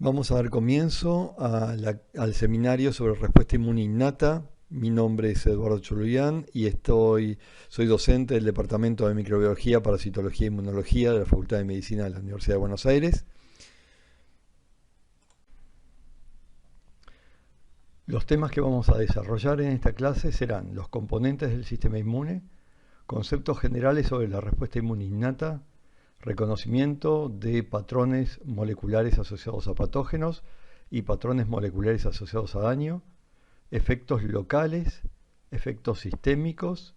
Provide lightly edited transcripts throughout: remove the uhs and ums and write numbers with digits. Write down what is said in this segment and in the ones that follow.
Vamos a dar comienzo al seminario sobre respuesta inmune innata. Mi nombre es Eduardo Choluyan y soy docente del Departamento de Microbiología, Parasitología e Inmunología de la Facultad de Medicina de la Universidad de Buenos Aires. Los temas que vamos a desarrollar en esta clase serán los componentes del sistema inmune, conceptos generales sobre la respuesta inmune innata, reconocimiento de patrones moleculares asociados a patógenos y patrones moleculares asociados a daño, efectos locales, efectos sistémicos,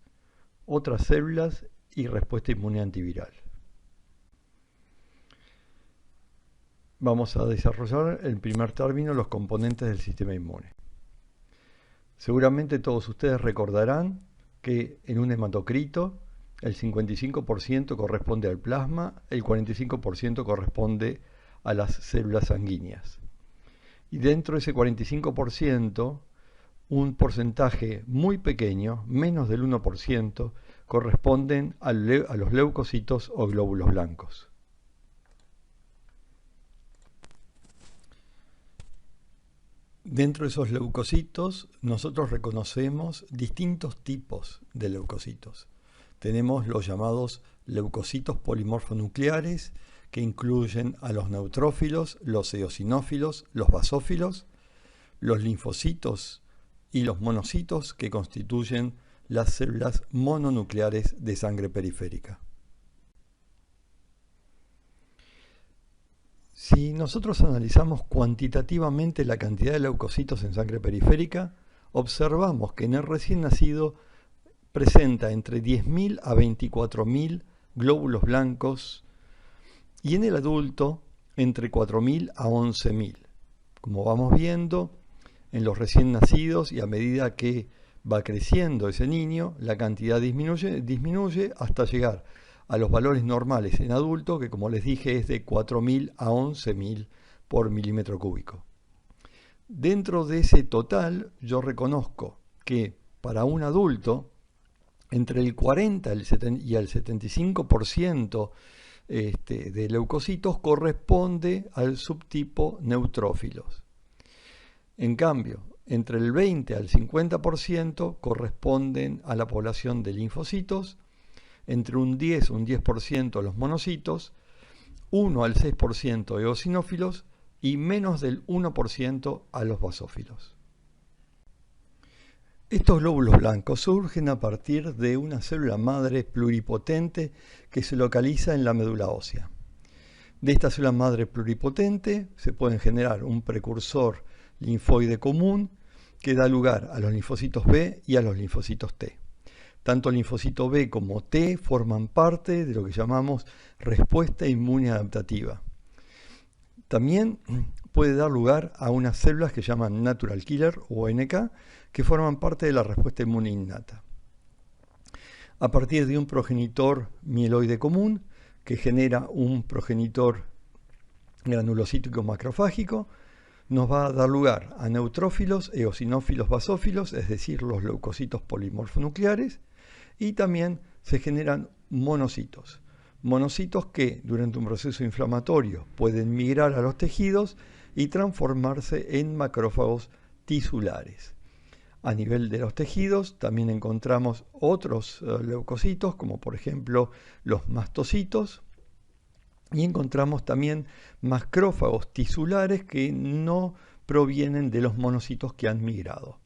otras células y respuesta inmune antiviral. Vamos a desarrollar en primer término los componentes del sistema inmune. Seguramente todos ustedes recordarán que en un hematocrito el 55% corresponde al plasma, el 45% corresponde a las células sanguíneas. Y dentro de ese 45%, un porcentaje muy pequeño, menos del 1%, corresponden a los leucocitos o glóbulos blancos. Dentro de esos leucocitos, nosotros reconocemos distintos tipos de leucocitos. Tenemos los llamados leucocitos polimorfonucleares, que incluyen a los neutrófilos, los eosinófilos, los basófilos, los linfocitos y los monocitos, que constituyen las células mononucleares de sangre periférica. Si nosotros analizamos cuantitativamente la cantidad de leucocitos en sangre periférica, observamos que en el recién nacido presenta entre 10.000 a 24.000 glóbulos blancos y en el adulto entre 4.000 a 11.000. Como vamos viendo, en los recién nacidos y a medida que va creciendo ese niño, la cantidad disminuye hasta llegar a los valores normales en adulto, que como les dije es de 4.000 a 11.000 por milímetro cúbico. Dentro de ese total, yo reconozco que para un adulto, entre el 40 y el 75% de leucocitos corresponde al subtipo neutrófilos. En cambio, entre el 20 al 50% corresponden a la población de linfocitos, entre un 10% a los monocitos, 1 al 6% eosinófilos y menos del 1% a los basófilos. Estos glóbulos blancos surgen a partir de una célula madre pluripotente que se localiza en la médula ósea. De esta célula madre pluripotente se pueden generar un precursor linfoide común que da lugar a los linfocitos B y a los linfocitos T. Tanto el linfocito B como T forman parte de lo que llamamos respuesta inmune adaptativa. También puede dar lugar a unas células que llaman natural killer o NK, que forman parte de la respuesta inmune innata. A partir de un progenitor mieloide común, que genera un progenitor granulocítico macrofágico, nos va a dar lugar a neutrófilos, eosinófilos, basófilos, es decir, los leucocitos polimorfonucleares, y también se generan monocitos. Monocitos que durante un proceso inflamatorio pueden migrar a los tejidos y transformarse en macrófagos tisulares. A nivel de los tejidos también encontramos otros leucocitos, como por ejemplo los mastocitos, y encontramos también macrófagos tisulares que no provienen de los monocitos que han migrado.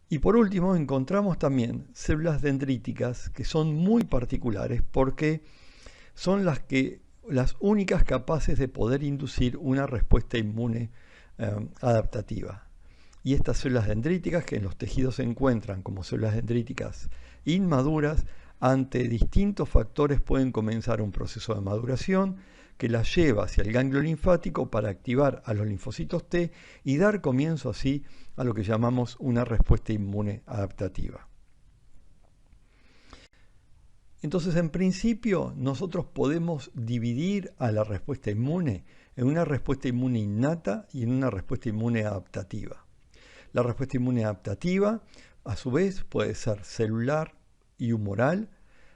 Y por último encontramos también células dendríticas que son muy particulares porque son las únicas capaces de poder inducir una respuesta inmune adaptativa. Y estas células dendríticas, que en los tejidos se encuentran como células dendríticas inmaduras, ante distintos factores pueden comenzar un proceso de maduración que las lleva hacia el ganglio linfático para activar a los linfocitos T y dar comienzo así a lo que llamamos una respuesta inmune adaptativa. Entonces, en principio, nosotros podemos dividir a la respuesta inmune en una respuesta inmune innata y en una respuesta inmune adaptativa. La respuesta inmune adaptativa, a su vez, puede ser celular y humoral.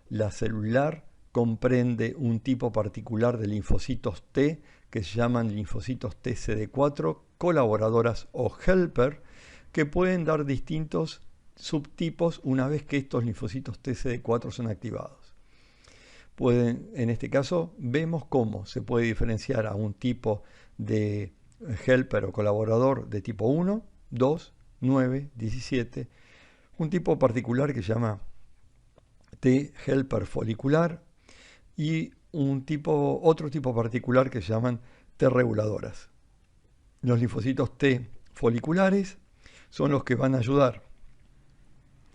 La celular comprende un tipo particular de linfocitos T que se llaman linfocitos TCD4 colaboradoras o helper, que pueden dar distintos subtipos una vez que estos linfocitos TCD4 son activados. En este caso vemos cómo se puede diferenciar a un tipo de helper o colaborador de tipo 1, 2, 9, 17, un tipo particular que se llama T helper folicular y otro tipo particular que se llaman T reguladoras. Los linfocitos T foliculares son los que van a ayudar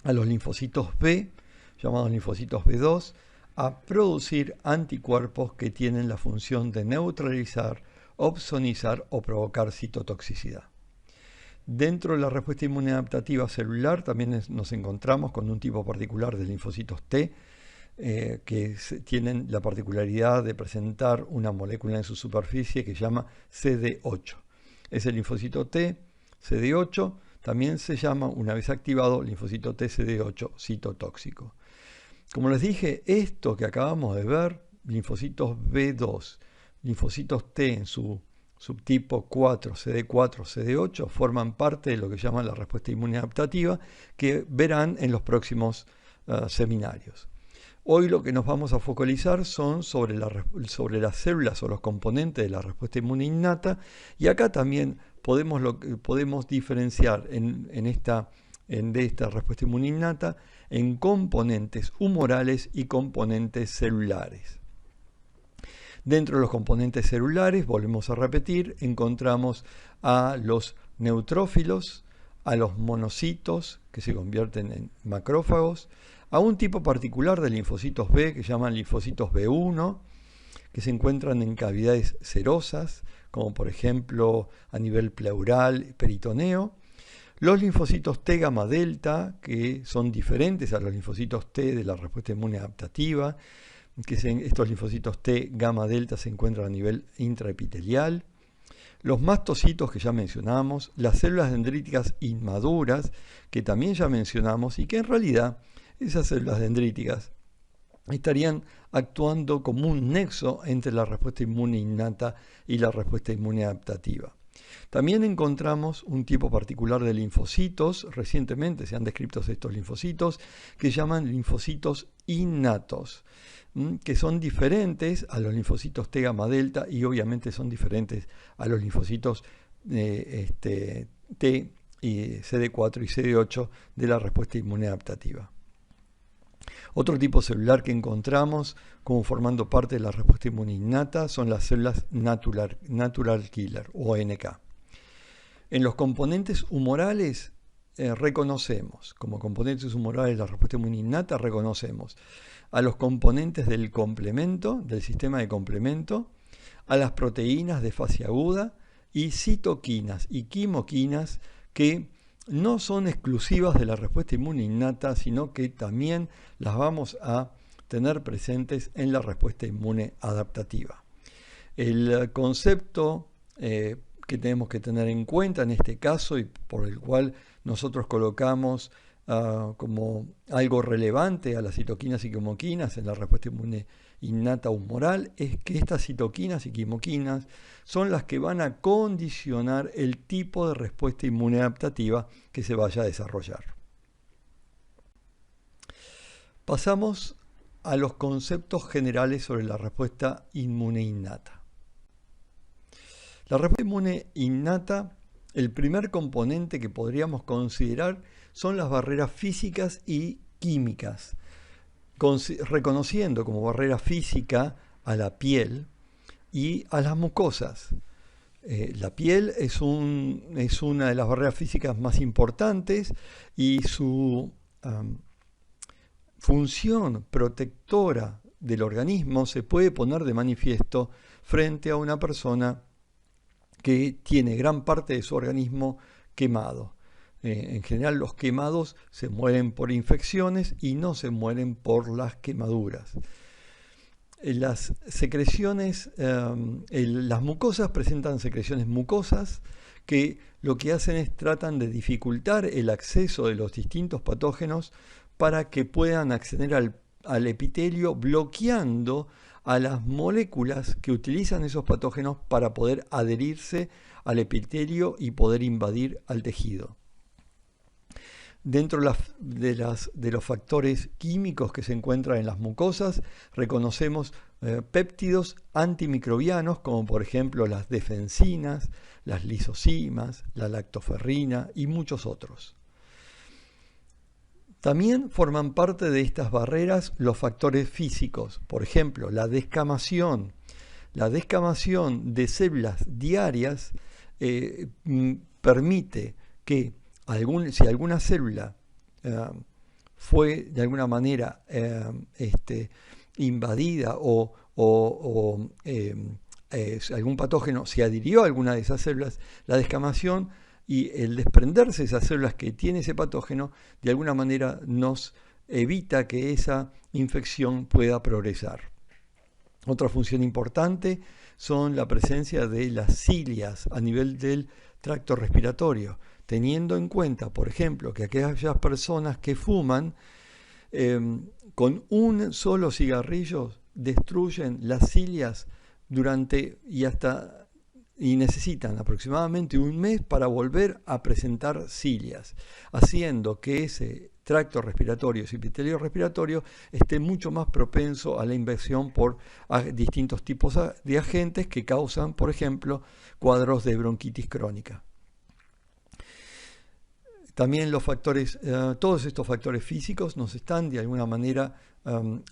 a los linfocitos B, llamados linfocitos B2, a producir anticuerpos que tienen la función de neutralizar, opsonizar o provocar citotoxicidad. Dentro de la respuesta inmune adaptativa celular también nos encontramos con un tipo particular de linfocitos T que tienen la particularidad de presentar una molécula en su superficie que se llama CD8. Ese linfocito T, CD8, también se llama, una vez activado, linfocito T CD8 citotóxico. Como les dije, esto que acabamos de ver, linfocitos B2, linfocitos T en su subtipo 4, CD4, CD8, forman parte de lo que se llama la respuesta inmune adaptativa, que verán en los próximos seminarios. Hoy lo que nos vamos a focalizar son sobre las células o los componentes de la respuesta inmune innata, y acá también podemos diferenciar de esta respuesta inmune innata en componentes humorales y componentes celulares. Dentro de los componentes celulares, volvemos a repetir, encontramos a los neutrófilos, a los monocitos, que se convierten en macrófagos, a un tipo particular de linfocitos B, que se llaman linfocitos B1, que se encuentran en cavidades serosas, como por ejemplo a nivel pleural, peritoneo. Los linfocitos T gamma delta, que son diferentes a los linfocitos T de la respuesta inmune adaptativa, estos linfocitos T gamma delta se encuentran a nivel intraepitelial. Los mastocitos que ya mencionamos, las células dendríticas inmaduras, que también ya mencionamos, y que en realidad esas células dendríticas estarían actuando como un nexo entre la respuesta inmune innata y la respuesta inmune adaptativa. También encontramos un tipo particular de linfocitos, recientemente se han descrito estos linfocitos, que se llaman linfocitos innatos, que son diferentes a los linfocitos T gamma delta y obviamente son diferentes a los linfocitos T y CD4 y CD8 de la respuesta inmune adaptativa. Otro tipo celular que encontramos como formando parte de la respuesta inmune innata son las células natural killer o NK. En los componentes humorales reconocemos, como componentes humorales de la respuesta inmune innata, reconocemos a los componentes del complemento, del sistema de complemento, a las proteínas de fase aguda y citoquinas y quimoquinas que no son exclusivas de la respuesta inmune innata, sino que también las vamos a tener presentes en la respuesta inmune adaptativa. El concepto que tenemos que tener en cuenta en este caso y por el cual nosotros colocamos como algo relevante a las citoquinas y quimoquinas en la respuesta inmune innata humoral es que estas citoquinas y quimoquinas son las que van a condicionar el tipo de respuesta inmune adaptativa que se vaya a desarrollar. Pasamos a los conceptos generales sobre la respuesta inmune innata. La respuesta inmune innata, el primer componente que podríamos considerar son las barreras físicas y químicas, reconociendo como barrera física a la piel y a las mucosas. La piel es una de las barreras físicas más importantes y su función protectora del organismo se puede poner de manifiesto frente a una persona que tiene gran parte de su organismo quemado. En general los quemados se mueren por infecciones y no se mueren por las quemaduras. Las secreciones, las mucosas presentan secreciones mucosas que lo que hacen es tratan de dificultar el acceso de los distintos patógenos para que puedan acceder al epitelio, bloqueando a las moléculas que utilizan esos patógenos para poder adherirse al epitelio y poder invadir al tejido. Dentro de los factores químicos que se encuentran en las mucosas, reconocemos péptidos antimicrobianos, como por ejemplo las defensinas, las lisocimas, la lactoferrina y muchos otros. También forman parte de estas barreras los factores físicos, por ejemplo, la descamación. La descamación de células diarias permite que si alguna célula fue de alguna manera invadida o algún patógeno se adhirió a alguna de esas células, la descamación y el desprenderse de esas células que tiene ese patógeno, de alguna manera nos evita que esa infección pueda progresar. Otra función importante son la presencia de las cilias a nivel del tracto respiratorio, teniendo en cuenta, por ejemplo, que aquellas personas que fuman con un solo cigarrillo destruyen las cilias y necesitan aproximadamente un mes para volver a presentar cilias, haciendo que ese tracto respiratorio, ese epitelio respiratorio, esté mucho más propenso a la infección por distintos tipos de agentes que causan, por ejemplo, cuadros de bronquitis crónica. También todos estos factores físicos nos están de alguna manera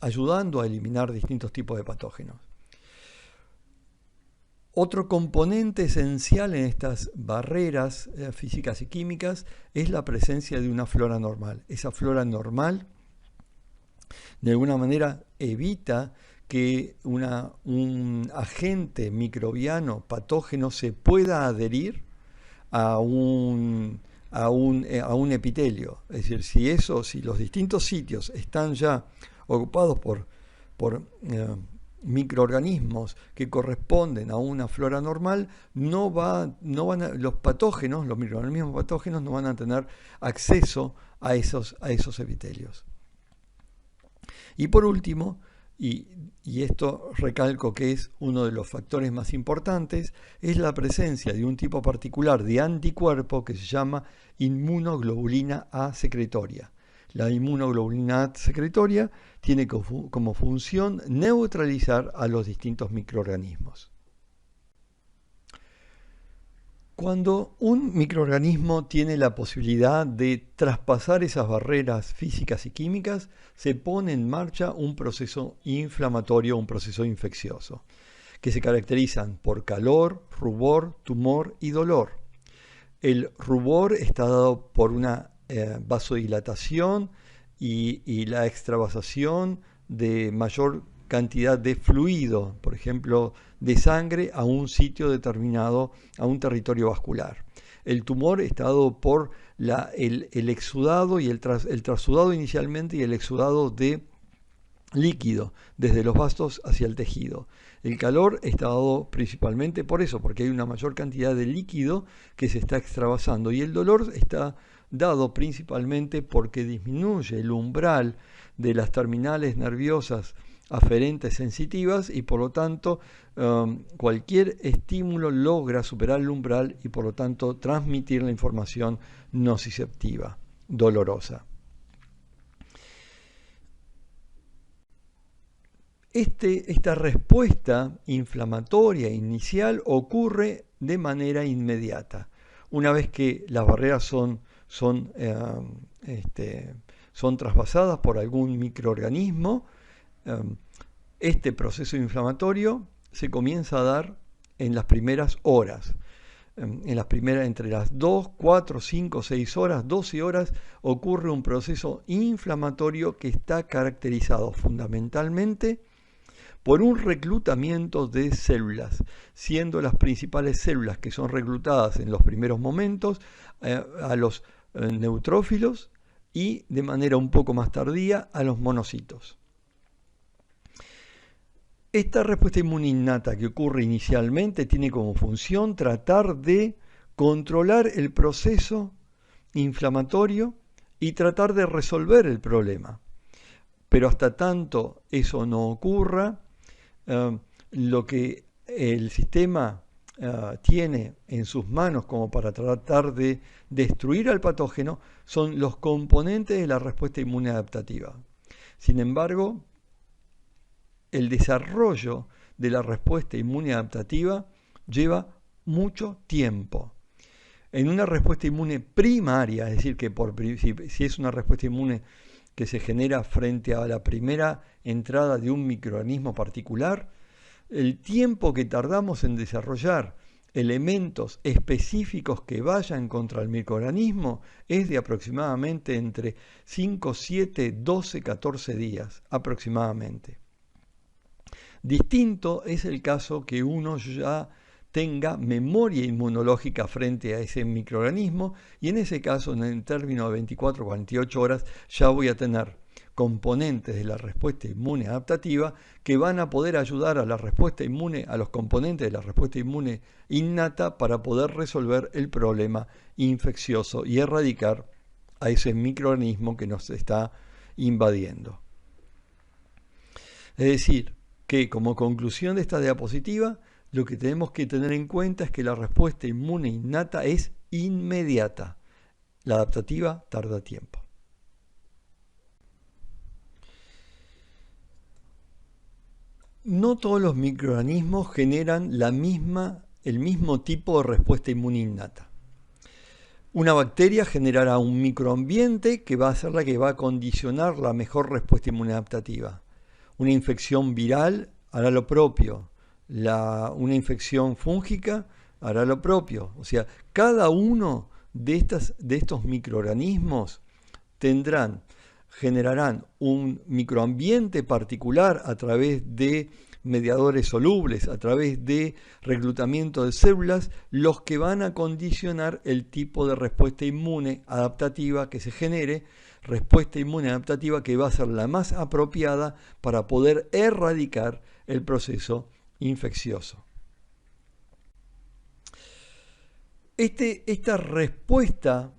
ayudando a eliminar distintos tipos de patógenos. Otro componente esencial en estas barreras físicas y químicas es la presencia de una flora normal. Esa flora normal de alguna manera evita que un agente microbiano patógeno se pueda adherir a un epitelio. Es decir, si los distintos sitios están ya ocupados por microorganismos que corresponden a una flora normal, los microorganismos patógenos no van a tener acceso a esos epitelios. Y por último, y esto recalco que es uno de los factores más importantes, es la presencia de un tipo particular de anticuerpo que se llama inmunoglobulina A secretoria. La inmunoglobulina A secretoria tiene como función neutralizar a los distintos microorganismos. Cuando un microorganismo tiene la posibilidad de traspasar esas barreras físicas y químicas, se pone en marcha un proceso inflamatorio, un proceso infeccioso, que se caracterizan por calor, rubor, tumor y dolor. El rubor está dado por una vasodilatación y la extravasación de mayor cantidad de fluido, por ejemplo, de sangre a un sitio determinado, a un territorio vascular. El tumor está dado por el exudado y el trasudado inicialmente y el exudado de líquido desde los vasos hacia el tejido. El calor está dado principalmente por eso, porque hay una mayor cantidad de líquido que se está extravasando, y el dolor está dado principalmente porque disminuye el umbral de las terminales nerviosas aferentes sensitivas y por lo tanto cualquier estímulo logra superar el umbral y por lo tanto transmitir la información nociceptiva, dolorosa. Esta respuesta inflamatoria inicial ocurre de manera inmediata. Una vez que las barreras son traspasadas por algún microorganismo, este proceso inflamatorio se comienza a dar en las primeras horas. Entre las 2, 4, 5, 6 horas, 12 horas, ocurre un proceso inflamatorio que está caracterizado fundamentalmente por un reclutamiento de células, siendo las principales células que son reclutadas en los primeros momentos a los neutrófilos y de manera un poco más tardía a los monocitos. Esta respuesta inmune innata que ocurre inicialmente tiene como función tratar de controlar el proceso inflamatorio y tratar de resolver el problema. Pero hasta tanto eso no ocurra, lo que el sistema tiene en sus manos como para tratar de destruir al patógeno son los componentes de la respuesta inmune adaptativa. Sin embargo, el desarrollo de la respuesta inmune adaptativa lleva mucho tiempo. En una respuesta inmune primaria, es decir, que si es una respuesta inmune que se genera frente a la primera entrada de un microorganismo particular, el tiempo que tardamos en desarrollar elementos específicos que vayan contra el microorganismo es de aproximadamente entre 5, 7, 12, 14 días aproximadamente. Distinto es el caso que uno ya tenga memoria inmunológica frente a ese microorganismo, y en ese caso, en el término de 24 o 48 horas, ya voy a tener componentes de la respuesta inmune adaptativa que van a poder ayudar a la respuesta inmune, a los componentes de la respuesta inmune innata, para poder resolver el problema infeccioso y erradicar a ese microorganismo que nos está invadiendo. Es decir, que como conclusión de esta diapositiva, lo que tenemos que tener en cuenta es que la respuesta inmune innata es inmediata. La adaptativa tarda tiempo. No todos los microorganismos generan el mismo tipo de respuesta inmune innata. Una bacteria generará un microambiente que va a ser la que va a condicionar la mejor respuesta inmune adaptativa. Una infección viral hará lo propio. Una infección fúngica hará lo propio. O sea, cada uno de estos microorganismos generarán un microambiente particular a través de mediadores solubles, a través de reclutamiento de células, los que van a condicionar el tipo de respuesta inmune adaptativa que se genere, respuesta inmune adaptativa que va a ser la más apropiada para poder erradicar el proceso infeccioso. Esta respuesta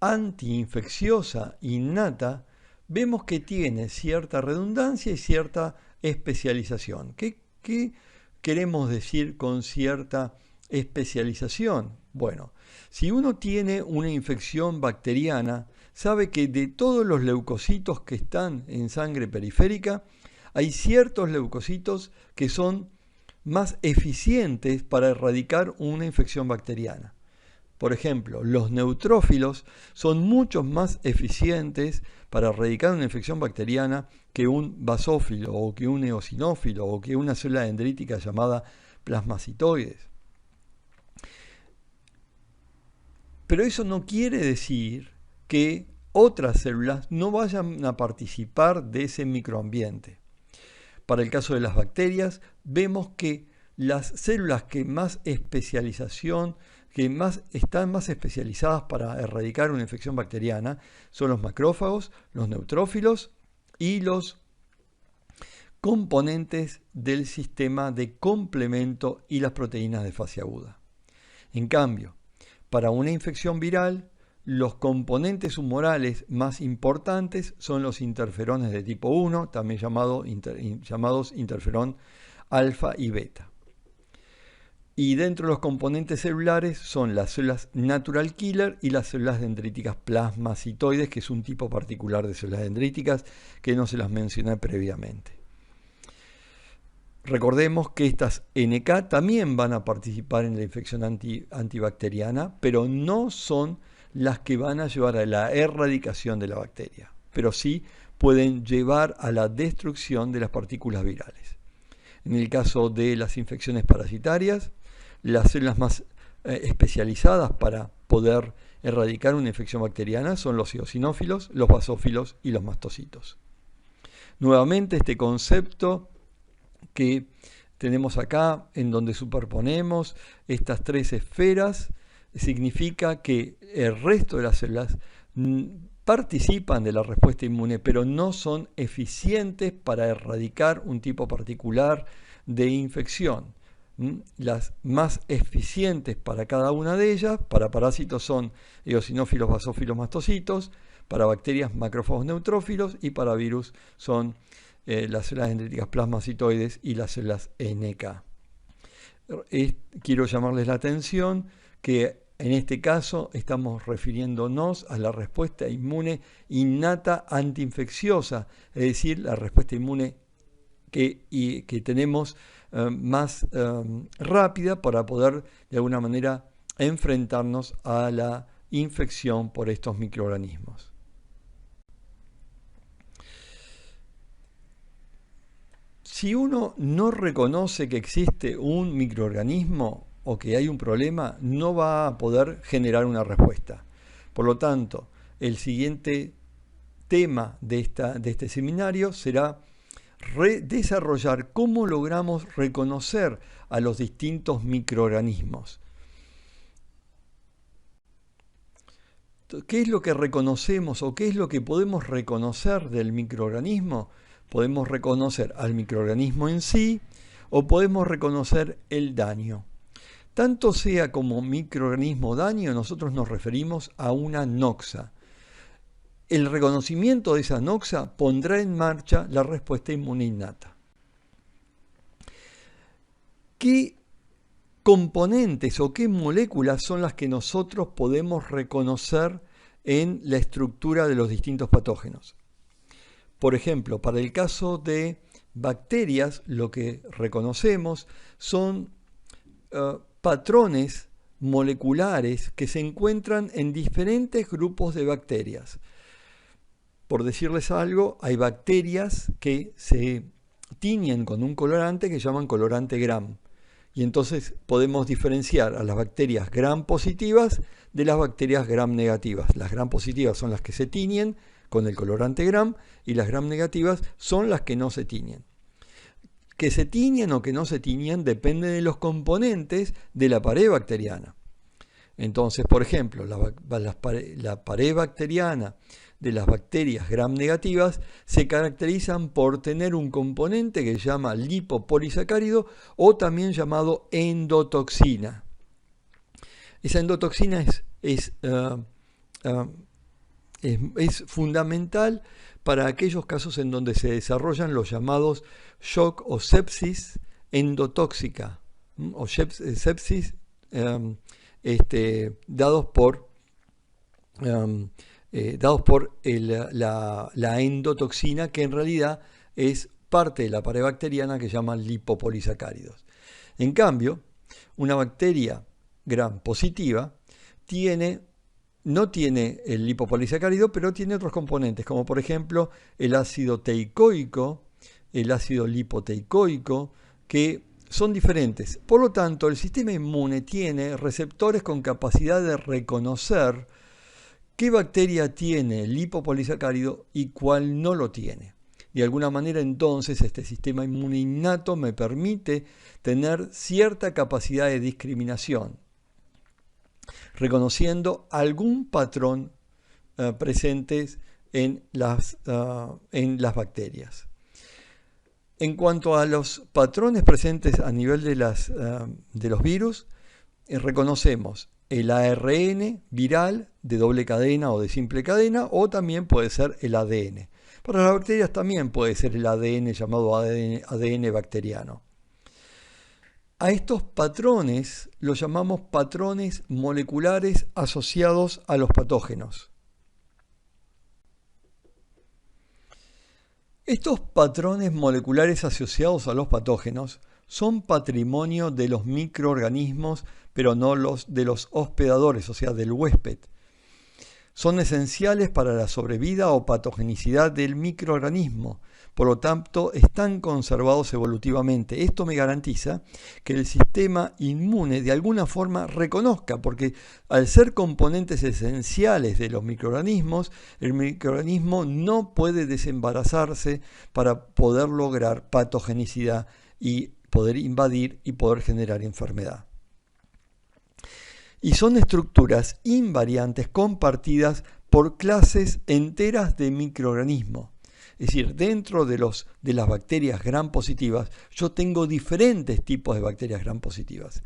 antiinfecciosa innata vemos que tiene cierta redundancia y cierta especialización. ¿Qué queremos decir con cierta especialización? Bueno, si uno tiene una infección bacteriana, sabe que de todos los leucocitos que están en sangre periférica, hay ciertos leucocitos que son más eficientes para erradicar una infección bacteriana. Por ejemplo, los neutrófilos son mucho más eficientes para erradicar una infección bacteriana que un basófilo o que un eosinófilo o que una célula dendrítica llamada plasmacitoides. Pero eso no quiere decir que otras células no vayan a participar de ese microambiente. Para el caso de las bacterias, vemos que las células que están más especializadas para erradicar una infección bacteriana son los macrófagos, los neutrófilos y los componentes del sistema de complemento y las proteínas de fase aguda. En cambio, para una infección viral, los componentes humorales más importantes son los interferones de tipo 1, también llamados interferón alfa y beta. Y dentro de los componentes celulares son las células natural killer y las células dendríticas plasmacitoides, que es un tipo particular de células dendríticas que no se las mencioné previamente. Recordemos que estas NK también van a participar en la infección antibacteriana, pero no son las que van a llevar a la erradicación de la bacteria, pero sí pueden llevar a la destrucción de las partículas virales. En el caso de las infecciones parasitarias, las células más especializadas para poder erradicar una infección bacteriana son los eosinófilos, los basófilos y los mastocitos. Nuevamente, este concepto que tenemos acá, en donde superponemos estas tres esferas, significa que el resto de las células participan de la respuesta inmune, pero no son eficientes para erradicar un tipo particular de infección. Las más eficientes para cada una de ellas, para parásitos son eosinófilos, basófilos, mastocitos, Para bacterias, macrófagos neutrófilos, y para virus son las células dendríticas plasmacitoides y las células NK. Quiero llamarles la atención que en este caso estamos refiriéndonos a la respuesta inmune innata antiinfecciosa, es decir, la respuesta inmune que tenemos más rápida para poder de alguna manera enfrentarnos a la infección por estos microorganismos. Si uno no reconoce que existe un microorganismo o que hay un problema, no va a poder generar una respuesta. Por lo tanto, el siguiente tema de este seminario será desarrollar cómo logramos reconocer a los distintos microorganismos. ¿Qué es lo que reconocemos o qué es lo que podemos reconocer del microorganismo? Podemos reconocer al microorganismo en sí o podemos reconocer el daño. Tanto sea como microorganismo daño, nosotros nos referimos a una noxa. El reconocimiento de esa noxa pondrá en marcha la respuesta inmune innata. ¿Qué componentes o qué moléculas son las que nosotros podemos reconocer en la estructura de los distintos patógenos? Por ejemplo, para el caso de bacterias, lo que reconocemos son patrones moleculares que se encuentran en diferentes grupos de bacterias. Por decirles algo, hay bacterias que se tiñen con un colorante que llaman colorante Gram. Y entonces podemos diferenciar a las bacterias Gram positivas de las bacterias Gram negativas. Las Gram positivas son las que se tiñen con el colorante Gram y las Gram negativas son las que no se tiñen. Que se tiñen o que no se tiñen depende de los componentes de la pared bacteriana. Entonces, por ejemplo, la pared bacteriana de las bacterias Gram negativas se caracterizan por tener un componente que se llama lipopolisacárido o también llamado endotoxina. Esa endotoxina es fundamental para aquellos casos en donde se desarrollan los llamados shock o sepsis endotóxica o sepsis dados por la endotoxina, que en realidad es parte de la pared bacteriana que llaman lipopolisacáridos. En cambio, una bacteria Gram positiva no tiene el lipopolisacárido, pero tiene otros componentes, como por ejemplo el ácido teicoico, el ácido lipoteicoico, que son diferentes. Por lo tanto, el sistema inmune tiene receptores con capacidad de reconocer qué bacteria tiene el lipopolisacárido y cuál no lo tiene. De alguna manera, entonces, este sistema inmune innato me permite tener cierta capacidad de discriminación, reconociendo algún patrón presentes en las bacterias. En cuanto a los patrones presentes a nivel de los virus, reconocemos el ARN viral de doble cadena o de simple cadena, o también puede ser el ADN. Para las bacterias también puede ser el ADN llamado ADN bacteriano. A estos patrones los llamamos patrones moleculares asociados a los patógenos. Estos patrones moleculares asociados a los patógenos son patrimonio de los microorganismos, pero no de los hospedadores, o sea, del huésped. Son esenciales para la sobrevida o patogenicidad del microorganismo, por lo tanto están conservados evolutivamente. Esto me garantiza que el sistema inmune de alguna forma reconozca, porque al ser componentes esenciales de los microorganismos, el microorganismo no puede desembarazarse para poder lograr patogenicidad y poder invadir y poder generar enfermedad. Y son estructuras invariantes compartidas por clases enteras de microorganismos. Es decir, dentro de las bacterias Gram positivas, yo tengo diferentes tipos de bacterias Gram positivas.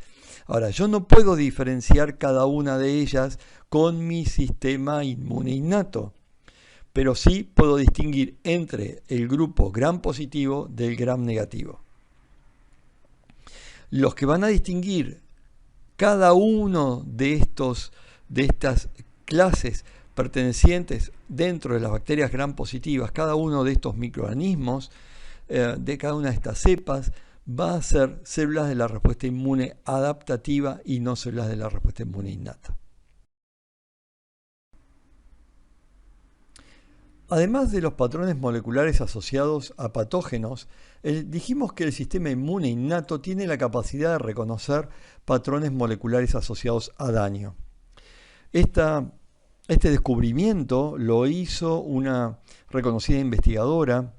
Ahora, yo no puedo diferenciar cada una de ellas con mi sistema inmune innato. pero sí puedo distinguir entre el grupo gram positivo del gram negativo. Los que van a distinguir cada uno de estas clases pertenecientes dentro de las bacterias gram positivas, cada uno de estos microorganismos, de cada una de estas cepas, va a ser células de la respuesta inmune adaptativa y no células de la respuesta inmune innata. Además de los patrones moleculares asociados a patógenos, dijimos que el sistema inmune innato tiene la capacidad de reconocer patrones moleculares asociados a daño. Este descubrimiento lo hizo una reconocida investigadora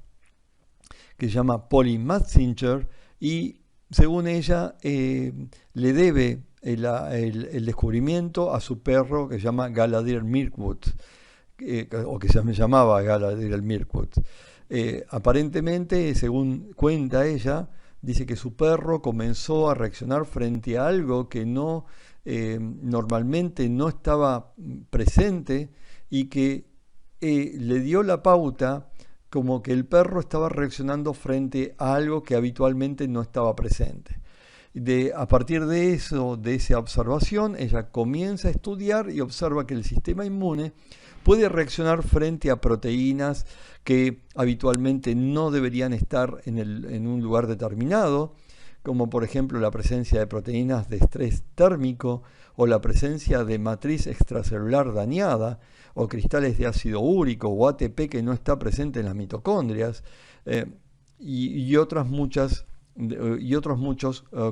que se llama Polly Matzinger y, según ella, le debe el descubrimiento a su perro que se llama Galadriel Mirkwood, o que se llamaba Galadriel Mirkwood. Aparentemente, según cuenta ella, dice que su perro comenzó a reaccionar frente a algo que normalmente no estaba presente y que le dio la pauta como que el perro estaba reaccionando frente a algo que habitualmente no estaba presente. A partir de eso, de esa observación, ella comienza a estudiar y observa que el sistema inmune puede reaccionar frente a proteínas que habitualmente no deberían estar en un lugar determinado, como por ejemplo la presencia de proteínas de estrés térmico o la presencia de matriz extracelular dañada o cristales de ácido úrico o ATP que no está presente en las mitocondrias y otros muchos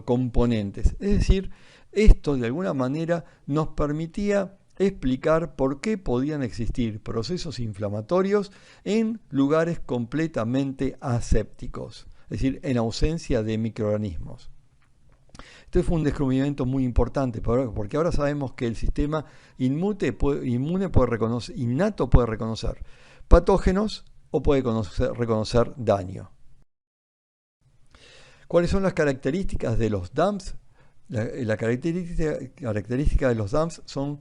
componentes. Es decir, esto de alguna manera nos permitía explicar por qué podían existir procesos inflamatorios en lugares completamente asépticos, es decir, en ausencia de microorganismos. Este fue un descubrimiento muy importante porque ahora sabemos que el sistema innato puede reconocer patógenos o puede reconocer daño. ¿Cuáles son las características de los DAMPs? La característica de los DAMPs son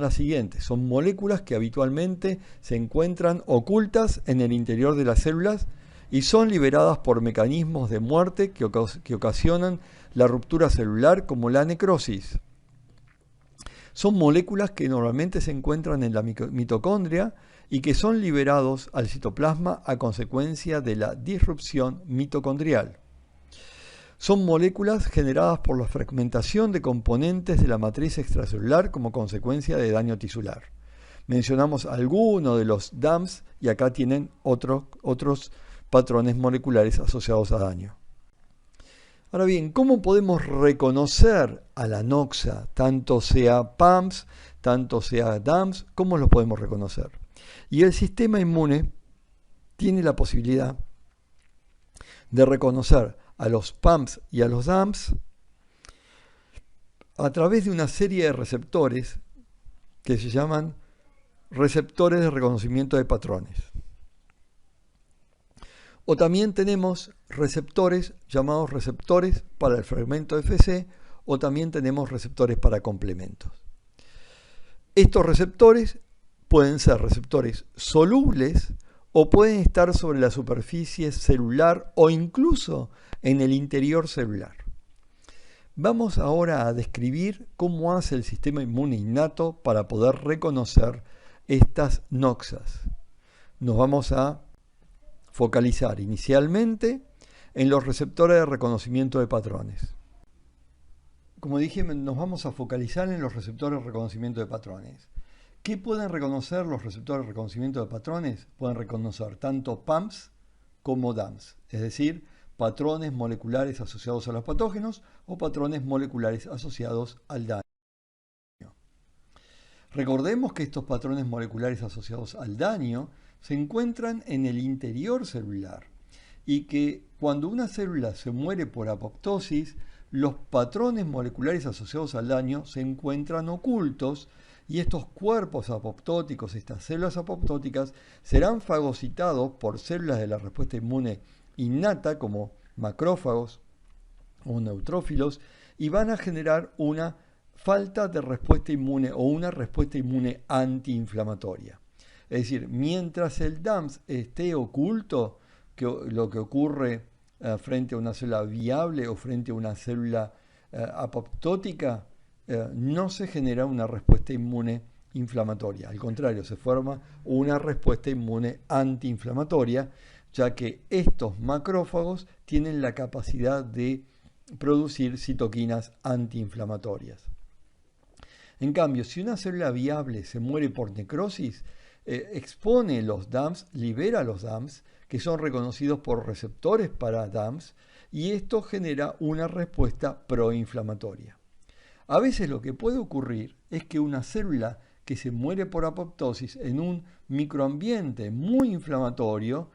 las siguientes. Son moléculas que habitualmente se encuentran ocultas en el interior de las células y son liberadas por mecanismos de muerte que ocasionan la ruptura celular, como la necrosis. Son moléculas que normalmente se encuentran en la mitocondria y que son liberados al citoplasma a consecuencia de la disrupción mitocondrial. Son moléculas generadas por la fragmentación de componentes de la matriz extracelular como consecuencia de daño tisular. Mencionamos algunos de los DAMPs y acá tienen otros patrones moleculares asociados a daño. Ahora bien, ¿cómo podemos reconocer a la noxa, tanto sea PAMPs, tanto sea DAMPs? ¿Cómo los podemos reconocer? Y el sistema inmune tiene la posibilidad de reconocer a los PAMPs y a los DAMPs a través de una serie de receptores que se llaman receptores de reconocimiento de patrones. O también tenemos receptores llamados receptores para el fragmento Fc, o también tenemos receptores para complementos. Estos receptores pueden ser receptores solubles o pueden estar sobre la superficie celular o incluso en el interior celular. Vamos ahora a describir cómo hace el sistema inmune innato para poder reconocer estas noxas. Nos vamos a focalizar inicialmente en los receptores de reconocimiento de patrones. Como dije, nos vamos a focalizar en los receptores de reconocimiento de patrones. ¿Qué pueden reconocer los receptores de reconocimiento de patrones? Pueden reconocer tanto PAMPs como DAMPs, es decir, patrones moleculares asociados a los patógenos o patrones moleculares asociados al daño. Recordemos que estos patrones moleculares asociados al daño se encuentran en el interior celular y que cuando una célula se muere por apoptosis, los patrones moleculares asociados al daño se encuentran ocultos y estos cuerpos apoptóticos, estas células apoptóticas, serán fagocitados por células de la respuesta inmune innata como macrófagos o neutrófilos y van a generar una falta de respuesta inmune o una respuesta inmune antiinflamatoria. Es decir, mientras el DAMS esté oculto, lo que ocurre frente a una célula viable o frente a una célula apoptótica, no se genera una respuesta inmune inflamatoria. Al contrario, se forma una respuesta inmune antiinflamatoria, ya que estos macrófagos tienen la capacidad de producir citoquinas antiinflamatorias. En cambio, si una célula viable se muere por necrosis, expone los DAMS, libera los DAMS, que son reconocidos por receptores para DAMS, y esto genera una respuesta proinflamatoria. A veces lo que puede ocurrir es que una célula que se muere por apoptosis en un microambiente muy inflamatorio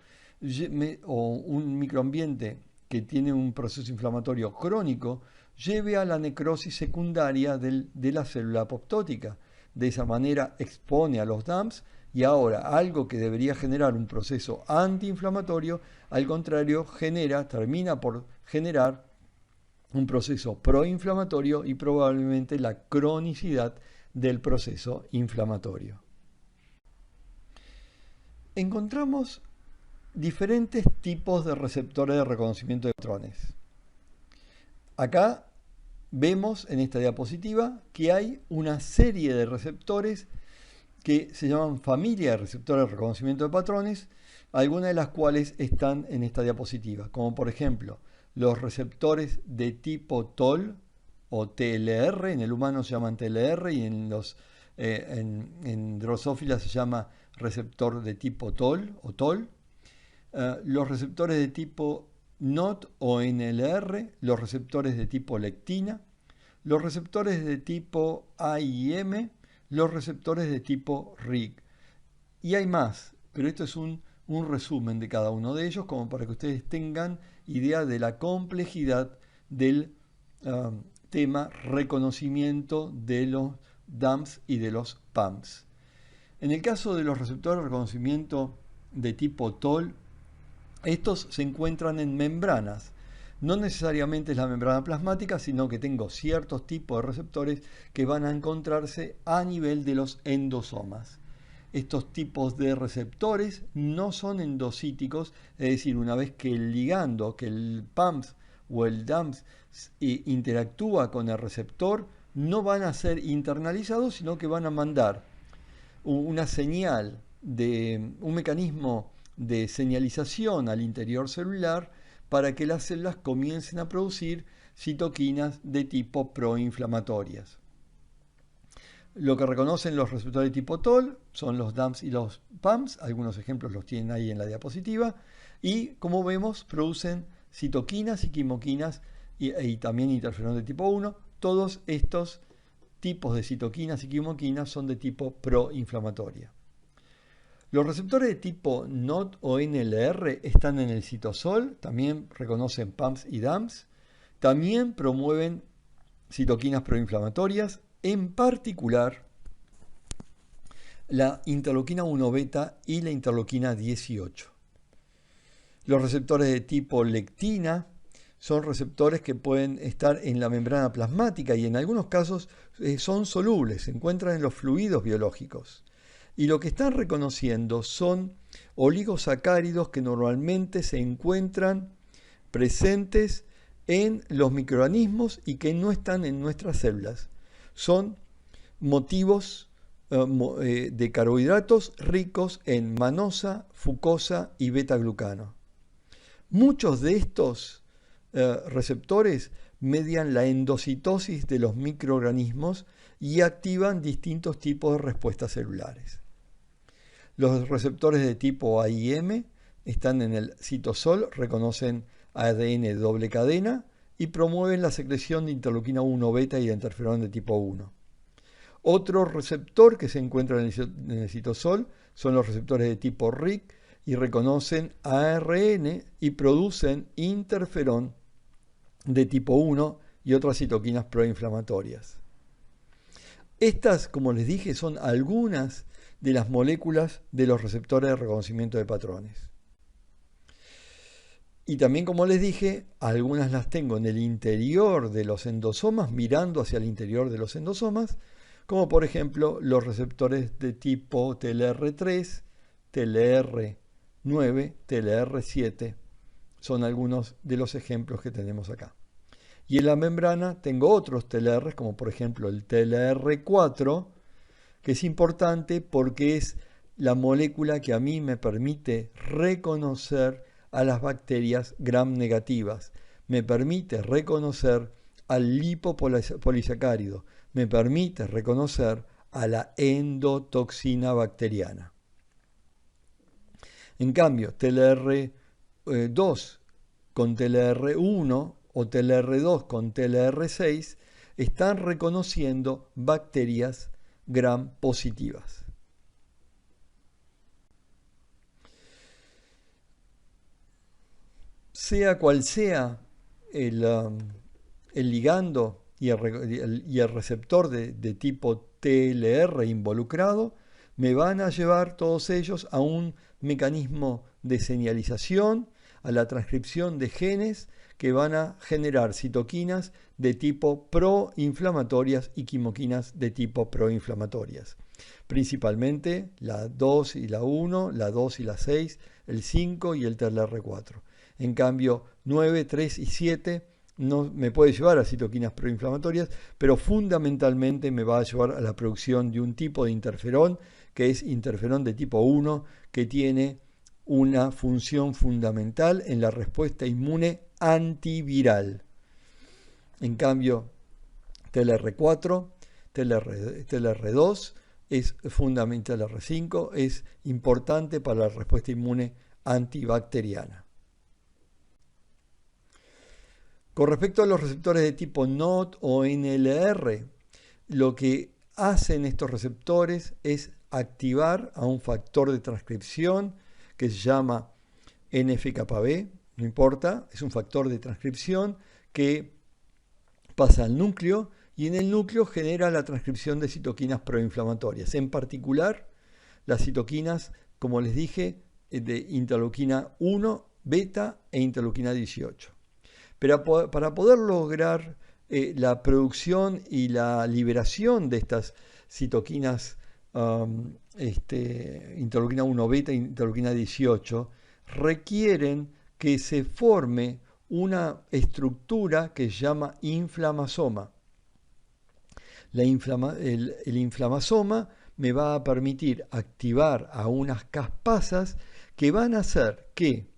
o un microambiente que tiene un proceso inflamatorio crónico, lleve a la necrosis secundaria de la célula apoptótica. De esa manera expone a los DAMS y ahora algo que debería generar un proceso antiinflamatorio, al contrario, termina por generar un proceso proinflamatorio y probablemente la cronicidad del proceso inflamatorio. Encontramos diferentes tipos de receptores de reconocimiento de patrones. Acá vemos en esta diapositiva que hay una serie de receptores que se llaman familia de receptores de reconocimiento de patrones, algunas de las cuales están en esta diapositiva, como por ejemplo los receptores de tipo TOL o TLR, en el humano se llaman TLR y en Drosophila se llama receptor de tipo TOL o TOL, los receptores de tipo NOT o NLR, los receptores de tipo lectina, los receptores de tipo AIM, los receptores de tipo RIG. Y hay más, pero esto es un resumen de cada uno de ellos, como para que ustedes tengan idea de la complejidad del tema reconocimiento de los DAMS y de los PAMS. En el caso de los receptores de reconocimiento de tipo TOL, estos se encuentran en membranas. No necesariamente es la membrana plasmática, sino que tengo ciertos tipos de receptores que van a encontrarse a nivel de los endosomas. Estos tipos de receptores no son endocíticos, es decir, una vez que el ligando, que el PAMS o el DAMS interactúa con el receptor, no van a ser internalizados, sino que van a mandar una señal de un mecanismo de señalización al interior celular para que las células comiencen a producir citoquinas de tipo proinflamatorias. Lo que reconocen los receptores de tipo TOL son los DAMS y los PAMS, algunos ejemplos los tienen ahí en la diapositiva, y como vemos producen citoquinas y quimoquinas y también interferón de tipo 1. Todos estos tipos de citoquinas y quimoquinas son de tipo proinflamatoria. Los receptores de tipo NOT o NLR están en el citosol, también reconocen PAMS y DAMS, también promueven citoquinas proinflamatorias, en particular la interleuquina 1 beta y la interleuquina 18. Los receptores de tipo lectina son receptores que pueden estar en la membrana plasmática y en algunos casos son solubles, se encuentran en los fluidos biológicos. Y lo que están reconociendo son oligosacáridos que normalmente se encuentran presentes en los microorganismos y que no están en nuestras células. Son motivos de carbohidratos ricos en manosa, fucosa y beta-glucano. Muchos de estos receptores median la endocitosis de los microorganismos y activan distintos tipos de respuestas celulares. Los receptores de tipo AIM están en el citosol, reconocen ADN de doble cadena y promueven la secreción de interleuquina 1 beta y de interferón de tipo 1. Otro receptor que se encuentra en el citosol son los receptores de tipo RIG y reconocen ARN y producen interferón de tipo 1 y otras citoquinas proinflamatorias. Estas, como les dije, son algunas de las moléculas de los receptores de reconocimiento de patrones. Y también, como les dije, algunas las tengo en el interior de los endosomas, mirando hacia el interior de los endosomas, como por ejemplo los receptores de tipo TLR3 TLR9, TLR7, son algunos de los ejemplos que tenemos acá. Y en la membrana tengo otros TLR, como por ejemplo el TLR4, que es importante porque es la molécula que a mí me permite reconocer a las bacterias gram negativas, me permite reconocer al lipopolisacárido, me permite reconocer a la endotoxina bacteriana. En cambio, TLR2 con TLR1 o TLR2 con TLR6 están reconociendo bacterias gram positivas. Sea cual sea el ligando y el receptor de tipo TLR involucrado, me van a llevar todos ellos a un mecanismo de señalización, a la transcripción de genes que van a generar citoquinas de tipo proinflamatorias y quimoquinas de tipo proinflamatorias. Principalmente la 2 y la 1, la 2 y la 6, el 5 y el TLR4. En cambio, 9, 3 y 7 no me puede llevar a citoquinas proinflamatorias, pero fundamentalmente me va a llevar a la producción de un tipo de interferón, que es interferón de tipo 1, que tiene una función fundamental en la respuesta inmune antiviral. En cambio, TLR4, TLR2 es fundamental, TLR5 es importante para la respuesta inmune antibacteriana. Con respecto a los receptores de tipo NOT o NLR, lo que hacen estos receptores es activar a un factor de transcripción que se llama NF-κB, no importa, es un factor de transcripción que pasa al núcleo y en el núcleo genera la transcripción de citoquinas proinflamatorias, en particular las citoquinas, como les dije, de interleuquina 1, beta e interleuquina 18. Pero para poder lograr la producción y la liberación de estas citoquinas interleuquina 1 beta e interleuquina 18, requieren que se forme una estructura que se llama inflamasoma. El inflamasoma me va a permitir activar a unas caspasas que van a hacer que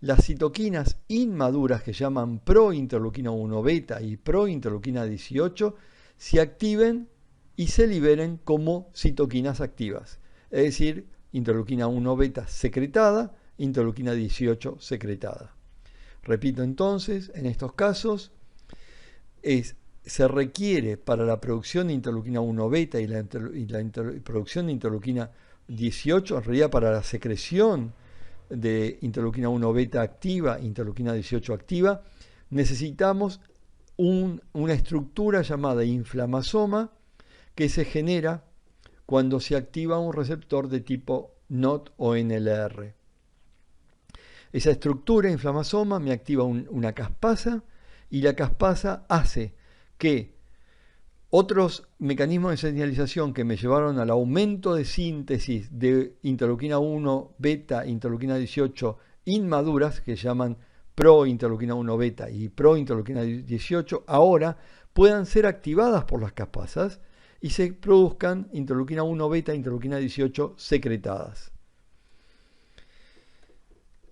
las citoquinas inmaduras que llaman prointerleuquina 1 beta y prointerleuquina 18 se activen y se liberen como citoquinas activas, es decir, interleuquina 1 beta secretada, interleuquina 18 secretada. Repito entonces, en estos casos se requiere para la producción de interleuquina 1 beta y la producción de interleuquina 18, en realidad para la secreción de interleuquina 1 beta activa, interleuquina 18 activa, necesitamos una estructura llamada inflamasoma que se genera cuando se activa un receptor de tipo NOT o NLR. Esa estructura inflamasoma me activa una caspasa y la caspasa hace que otros mecanismos de señalización que me llevaron al aumento de síntesis de interleuquina 1 beta, interleuquina 18 inmaduras, que se llaman prointerleuquina 1 beta y prointerleuquina 18, ahora puedan ser activadas por las caspasas y se produzcan interleuquina 1 beta, interleuquina 18 secretadas.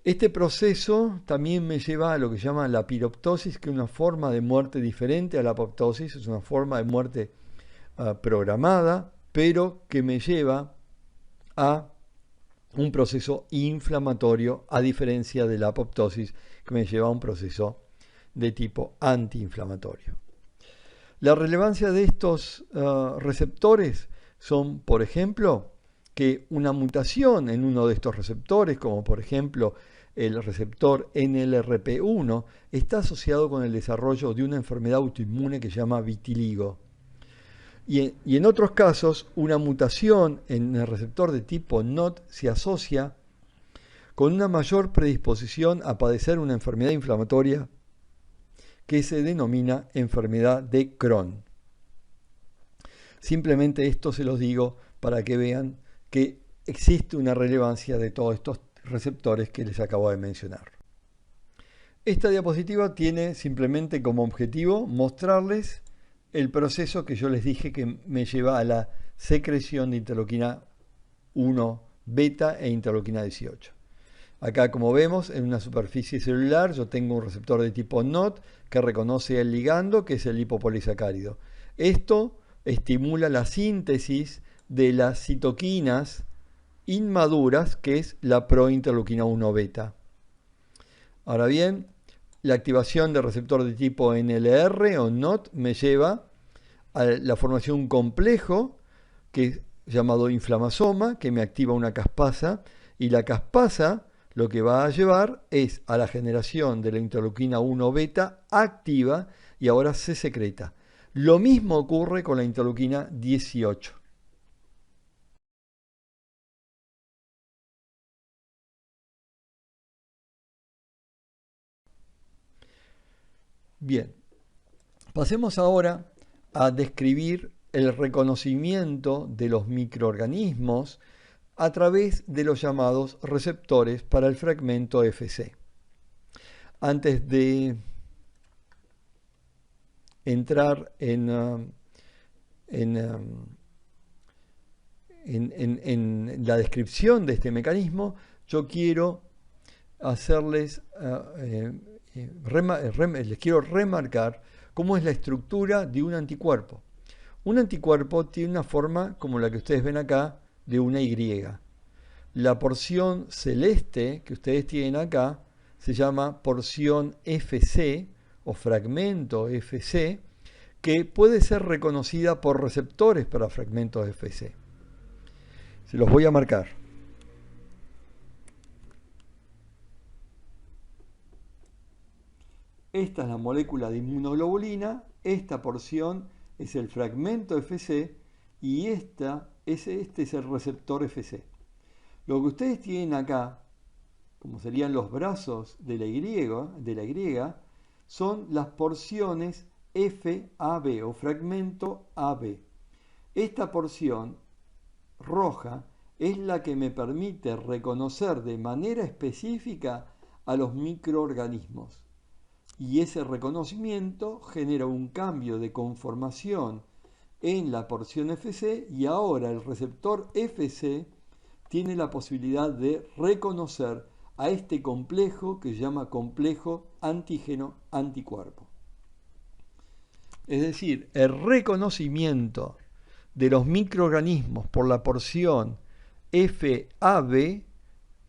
Este proceso también me lleva a lo que se llama la piroptosis, que es una forma de muerte diferente a la apoptosis, es una forma de muerte programada, pero que me lleva a un proceso inflamatorio, a diferencia de la apoptosis, que me lleva a un proceso de tipo antiinflamatorio. La relevancia de estos receptores son, por ejemplo, que una mutación en uno de estos receptores, como por ejemplo el receptor NLRP1, está asociado con el desarrollo de una enfermedad autoinmune que se llama vitiligo. Y en otros casos, una mutación en el receptor de tipo NOT se asocia con una mayor predisposición a padecer una enfermedad inflamatoria que se denomina enfermedad de Crohn. Simplemente esto se los digo para que vean que existe una relevancia de todos estos receptores que les acabo de mencionar. Esta diapositiva tiene simplemente como objetivo mostrarles el proceso que yo les dije que me lleva a la secreción de interleuquina 1 beta e interleuquina 18. Acá, como vemos, en una superficie celular yo tengo un receptor de tipo NOT que reconoce el ligando, que es el lipopolisacárido. Esto estimula la síntesis de las citoquinas inmaduras, que es la prointerleuquina 1 beta. Ahora bien, la activación del receptor de tipo NLR o NOT me lleva a la formación de un complejo que es llamado inflamasoma, que me activa una caspasa, y la caspasa lo que va a llevar es a la generación de la interleuquina 1 beta activa y ahora se secreta. Lo mismo ocurre con la interleuquina 18. Bien, pasemos ahora a describir el reconocimiento de los microorganismos a través de los llamados receptores para el fragmento FC. Antes de entrar en la descripción de este mecanismo, yo quiero hacerles, les quiero remarcar cómo es la estructura de un anticuerpo. Un anticuerpo tiene una forma como la que ustedes ven acá, de una Y. La porción celeste que ustedes tienen acá se llama porción FC o fragmento FC, que puede ser reconocida por receptores para fragmentos FC. Se los voy a marcar. Esta es la molécula de inmunoglobulina, esta porción es el fragmento FC y este es el receptor FC. Lo que ustedes tienen acá, como serían los brazos de la Y, son las porciones FAB o fragmento AB. Esta porción roja es la que me permite reconocer de manera específica a los microorganismos. Y ese reconocimiento genera un cambio de conformación en la porción FC y ahora el receptor FC tiene la posibilidad de reconocer a este complejo que se llama complejo antígeno-anticuerpo. Es decir, el reconocimiento de los microorganismos por la porción FAB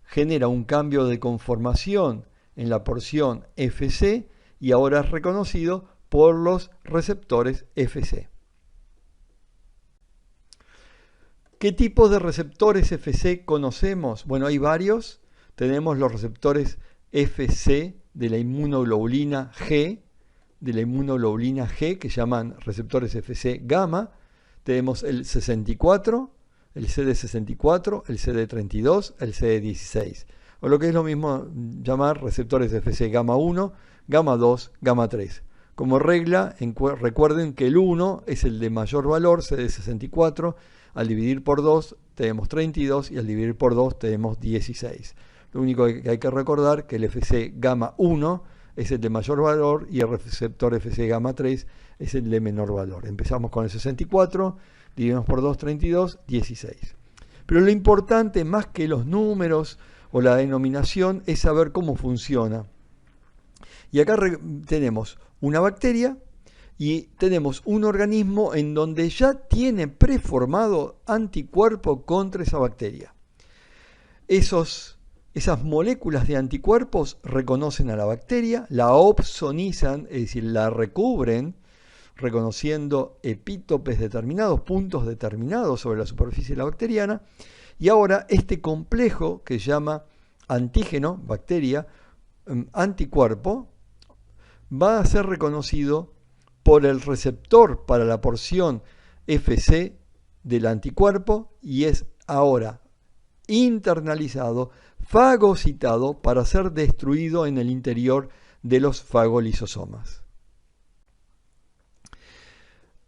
genera un cambio de conformación en la porción FC y ahora es reconocido por los receptores FC. ¿Qué tipos de receptores FC conocemos? Bueno, hay varios. Tenemos los receptores FC de la inmunoglobulina G, que llaman receptores FC gamma. Tenemos el 64, el CD64, el CD32, el CD16. O lo que es lo mismo llamar receptores FC gamma 1, gamma 2, gamma 3. Como regla, recuerden que el 1 es el de mayor valor, CD64. Al dividir por 2 tenemos 32 y al dividir por 2 tenemos 16. Lo único que hay que recordar es que el FC gamma 1 es el de mayor valor y el receptor FC gamma 3 es el de menor valor. Empezamos con el 64, dividimos por 2, 32, 16. Pero lo importante, más que los números o la denominación, es saber cómo funciona. Y acá tenemos una bacteria y tenemos un organismo en donde ya tiene preformado anticuerpo contra esa bacteria. Esas moléculas de anticuerpos reconocen a la bacteria, la opsonizan, es decir, la recubren, reconociendo epítopes determinados, puntos determinados sobre la superficie de la bacteriana, y ahora este complejo que se llama antígeno, bacteria, anticuerpo, va a ser reconocido por el receptor para la porción FC del anticuerpo y es ahora internalizado, fagocitado para ser destruido en el interior de los fagolisosomas.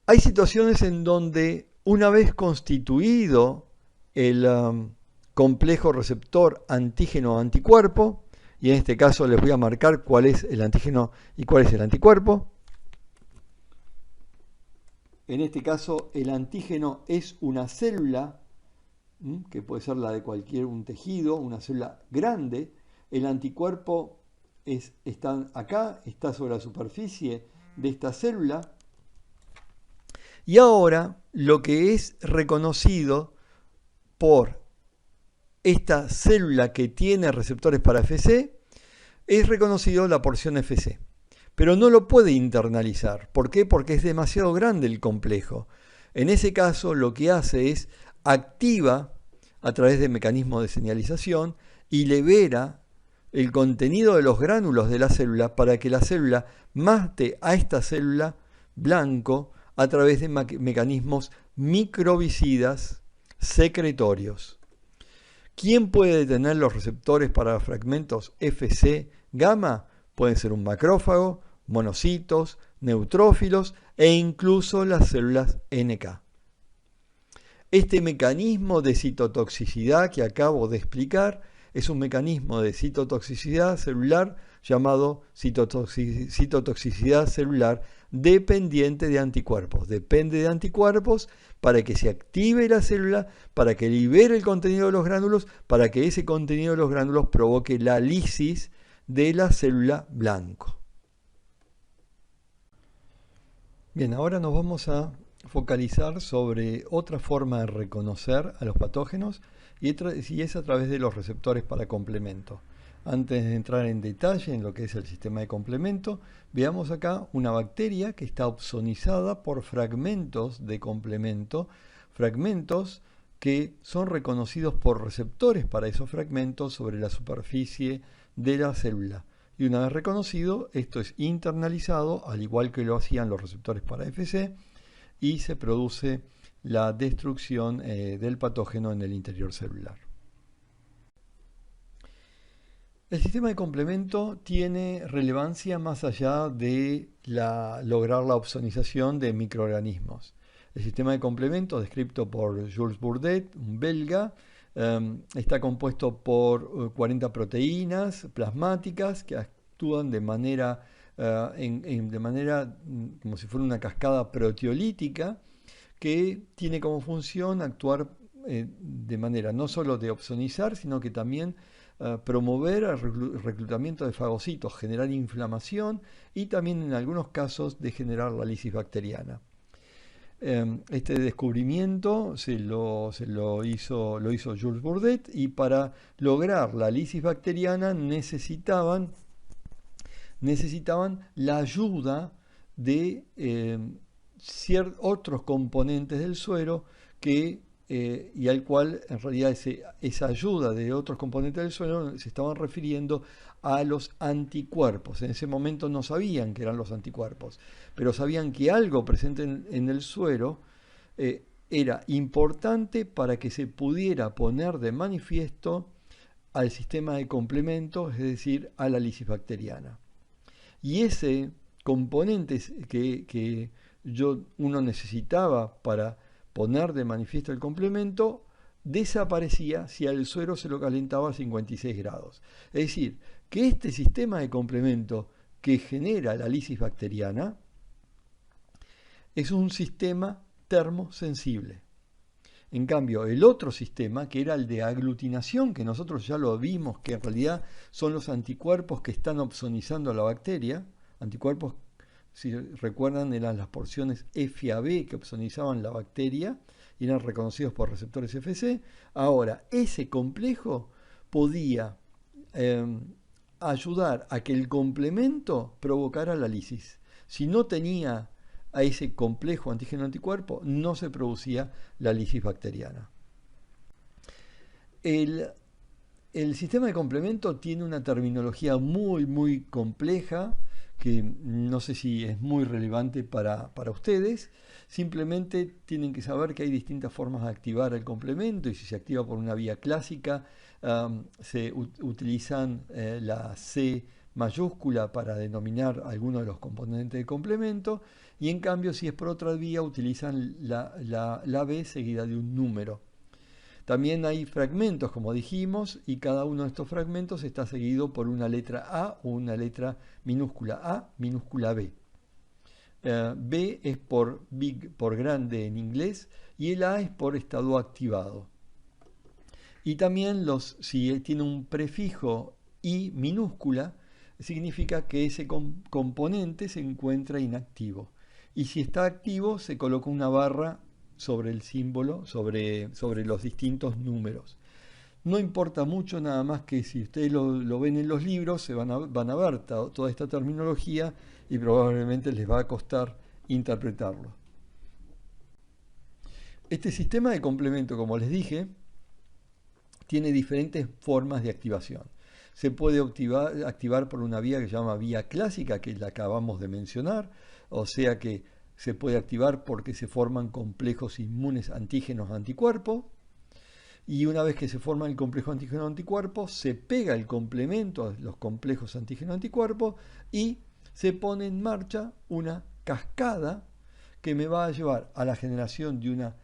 Hay situaciones en donde una vez constituido el complejo receptor antígeno-anticuerpo, y en este caso les voy a marcar cuál es el antígeno y cuál es el anticuerpo. En este caso el antígeno es una célula, que puede ser la de un tejido, una célula grande. El anticuerpo está acá, está sobre la superficie de esta célula. Y ahora lo que es reconocido por esta célula que tiene receptores para Fc, es reconocido la porción Fc. Pero no lo puede internalizar. ¿Por qué? Porque es demasiado grande el complejo. En ese caso lo que hace es activa a través de mecanismos de señalización y libera el contenido de los gránulos de la célula para que la célula mate a esta célula blanco a través de mecanismos microbicidas secretorios. ¿Quién puede detener los receptores para fragmentos Fc gamma? Pueden ser un macrófago, monocitos, neutrófilos e incluso las células NK. Este mecanismo de citotoxicidad que acabo de explicar es un mecanismo de citotoxicidad celular llamado citotoxicidad celular dependiente de anticuerpos. Depende de anticuerpos para que se active la célula, para que libere el contenido de los gránulos, para que ese contenido de los gránulos provoque la lisis de la célula blanco. Bien, ahora nos vamos a focalizar sobre otra forma de reconocer a los patógenos y es a través de los receptores para complemento. Antes de entrar en detalle en lo que es el sistema de complemento, veamos acá una bacteria que está opsonizada por fragmentos de complemento, fragmentos que son reconocidos por receptores para esos fragmentos sobre la superficie de la célula. Y una vez reconocido, esto es internalizado, al igual que lo hacían los receptores para Fc, y se produce la destrucción del patógeno en el interior celular. El sistema de complemento tiene relevancia más allá de lograr la opsonización de microorganismos. El sistema de complemento, descrito por Jules Bourdet, un belga, está compuesto por 40 proteínas plasmáticas que actúan de manera como si fuera una cascada proteolítica que tiene como función actuar de manera no solo de opsonizar, sino que también promover el reclutamiento de fagocitos, generar inflamación y también en algunos casos de generar la lisis bacteriana. Este descubrimiento lo hizo Jules Bourdet, y para lograr la lisis bacteriana necesitaban la ayuda de otros componentes del suero y al cual en realidad esa ayuda de otros componentes del suero se estaban refiriendo a los anticuerpos. En ese momento no sabían que eran los anticuerpos, pero sabían que algo presente en el suero era importante para que se pudiera poner de manifiesto al sistema de complemento, es decir, a la lisis bacteriana. Y ese componente que uno necesitaba para poner de manifiesto el complemento desaparecía si al suero se lo calentaba a 56 grados. Es decir, que este sistema de complemento que genera la lisis bacteriana es un sistema termosensible. En cambio, el otro sistema, que era el de aglutinación, que nosotros ya lo vimos, que en realidad son los anticuerpos que están opsonizando a la bacteria, anticuerpos, si recuerdan, eran las porciones FAB que opsonizaban la bacteria y eran reconocidos por receptores Fc. Ahora, ese complejo podía ayudar a que el complemento provocara la lisis. Si no tenía a ese complejo antígeno-anticuerpo, no se producía la lisis bacteriana. El sistema de complemento tiene una terminología muy compleja, que no sé si es muy relevante para ustedes. Simplemente tienen que saber que hay distintas formas de activar el complemento, y si se activa por una vía clásica, se utilizan la C mayúscula para denominar algunos de los componentes de complemento, y en cambio si es por otra vía utilizan la B seguida de un número. También hay fragmentos, como dijimos, y cada uno de estos fragmentos está seguido por una letra A o una letra minúscula A, minúscula B. B es por big, por grande en inglés, y el A es por estado activado. Y también si tiene un prefijo I minúscula, significa que ese componente se encuentra inactivo. Y si está activo, se coloca una barra sobre el símbolo, sobre los distintos números. No importa mucho, nada más que si ustedes lo ven en los libros, van a ver toda esta terminología y probablemente les va a costar interpretarlo. Este sistema de complemento, como les dije, tiene diferentes formas de activación. Se puede activar por una vía que se llama vía clásica, que es la que acabamos de mencionar, o sea que se puede activar porque se forman complejos inmunes antígenos-anticuerpos, y una vez que se forma el complejo antígeno-anticuerpo, se pega el complemento a los complejos antígeno-anticuerpos y se pone en marcha una cascada que me va a llevar a la generación de una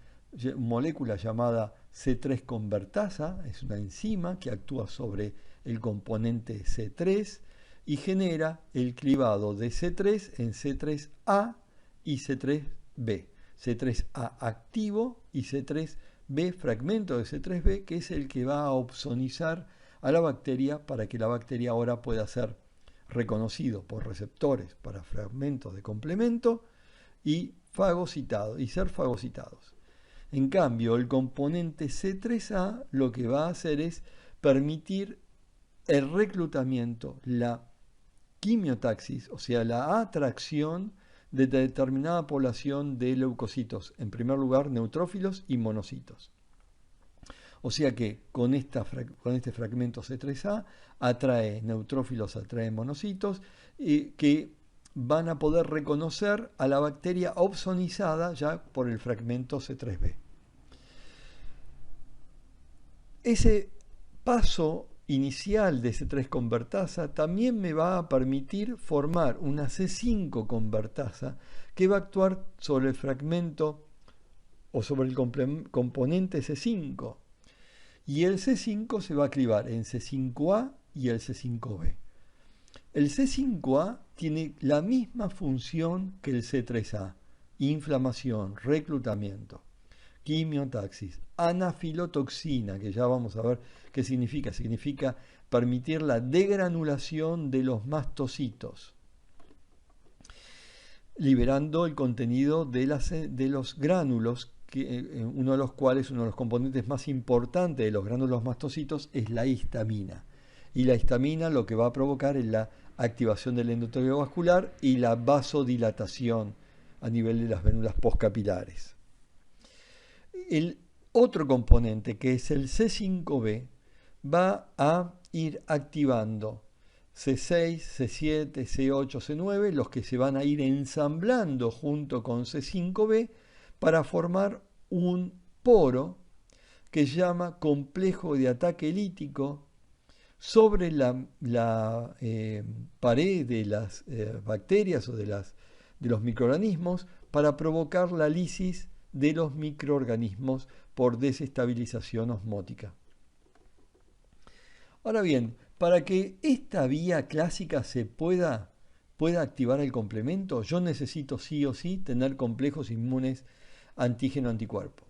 molécula llamada C3 convertasa, es una enzima que actúa sobre el componente C3 y genera el clivado de C3 en C3A y C3B. C3A activo y C3B fragmento de C3B, que es el que va a opsonizar a la bacteria para que la bacteria ahora pueda ser reconocido por receptores para fragmentos de complemento y ser fagocitados. En cambio, el componente C3A lo que va a hacer es permitir el reclutamiento, la quimiotaxis, o sea, la atracción de determinada población de leucocitos, en primer lugar neutrófilos y monocitos. O sea que con este fragmento C3A atrae neutrófilos, atrae monocitos, que van a poder reconocer a la bacteria opsonizada ya por el fragmento C3B. Ese paso inicial de C3 convertasa también me va a permitir formar una C5 convertasa que va a actuar sobre el fragmento o sobre el componente C5. Y el C5 se va a clivar en C5A y el C5B. El C5A tiene la misma función que el C3A: inflamación, reclutamiento, quimiotaxis, anafilotoxina, que ya vamos a ver qué significa. Significa permitir la degranulación de los mastocitos, liberando el contenido de los gránulos, uno de los componentes más importantes de los gránulos mastocitos es la histamina. Y la histamina lo que va a provocar es la activación del endotelio vascular y la vasodilatación a nivel de las vénulas postcapilares. El otro componente, que es el C5B, va a ir activando C6, C7, C8, C9, los que se van a ir ensamblando junto con C5B para formar un poro que se llama complejo de ataque lítico sobre la pared de las bacterias o de los microorganismos para provocar la lisis de los microorganismos por desestabilización osmótica. Ahora bien, para que esta vía clásica se pueda activar el complemento, yo necesito sí o sí tener complejos inmunes antígeno-anticuerpo.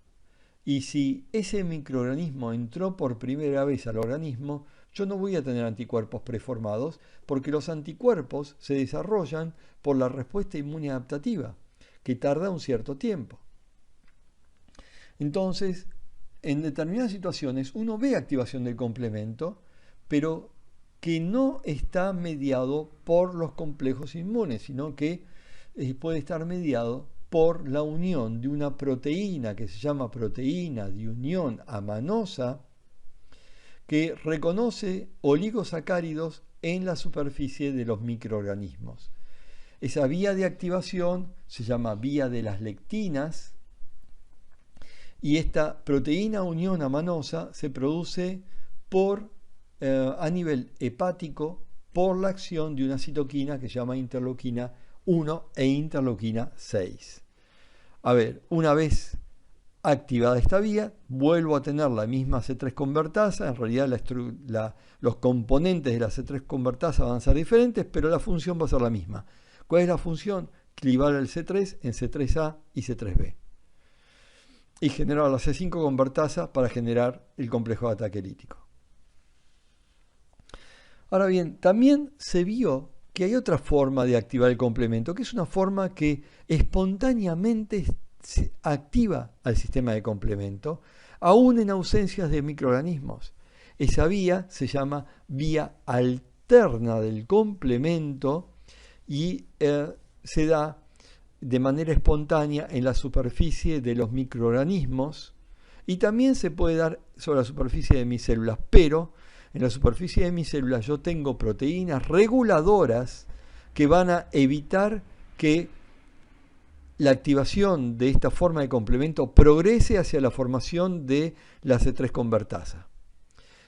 Y si ese microorganismo entró por primera vez al organismo, yo no voy a tener anticuerpos preformados, porque los anticuerpos se desarrollan por la respuesta inmune adaptativa, que tarda un cierto tiempo. Entonces, en determinadas situaciones uno ve activación del complemento, pero que no está mediado por los complejos inmunes, sino que puede estar mediado por la unión de una proteína que se llama proteína de unión amanosa, que reconoce oligosacáridos en la superficie de los microorganismos. Esa vía de activación se llama vía de las lectinas, y esta proteína unión amanosa se produce a nivel hepático por la acción de una citoquina que se llama interleuquina 1 e interleuquina 6. A ver, una vez activada esta vía, vuelvo a tener la misma C3 convertasa. En realidad los componentes de la C3 convertasa van a ser diferentes, pero la función va a ser la misma. ¿Cuál es la función? Clivar el C3 en C3A y C3B. Y generar la C5 convertasa para generar el complejo de ataque lítico. Ahora bien, también se vio que hay otra forma de activar el complemento, que es una forma que espontáneamente se activa al sistema de complemento, aún en ausencias de microorganismos. Esa vía se llama vía alterna del complemento y se da de manera espontánea en la superficie de los microorganismos y también se puede dar sobre la superficie de mis células, pero en la superficie de mis células yo tengo proteínas reguladoras que van a evitar que la activación de esta forma de complemento progrese hacia la formación de la C3 convertasa.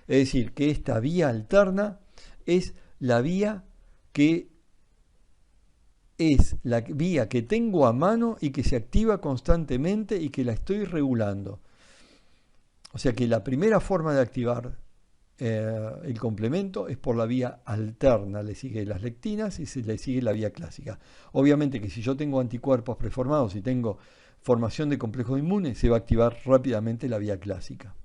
Es decir, que esta vía alterna es la vía que tengo a mano y que se activa constantemente y que la estoy regulando. O sea que la primera forma de activar el complemento es por la vía alterna, le sigue las lectinas y se le sigue la vía clásica. Obviamente que si yo tengo anticuerpos preformados y tengo formación de complejos inmunes, se va a activar rápidamente la vía clásica.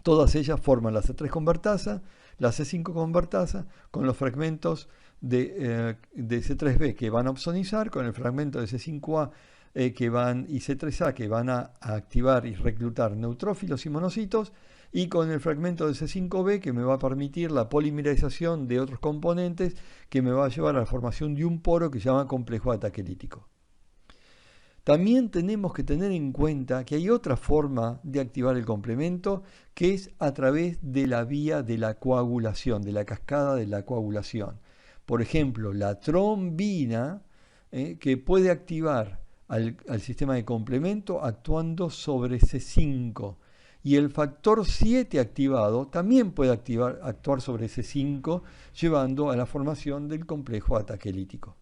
Todas ellas forman la C3 convertasa, la C5 convertasa, con los fragmentos de C3b que van a opsonizar, con el fragmento de C5a y C3a que van a activar y reclutar neutrófilos y monocitos, y con el fragmento de C5b que me va a permitir la polimerización de otros componentes que me va a llevar a la formación de un poro que se llama complejo de ataque lítico. También tenemos que tener en cuenta que hay otra forma de activar el complemento, que es a través de la vía de la coagulación, de la cascada de la coagulación. Por ejemplo, la trombina, que puede activar al sistema de complemento actuando sobre C5. Y el factor 7 activado también puede actuar sobre C5, llevando a la formación del complejo de ataque lítico.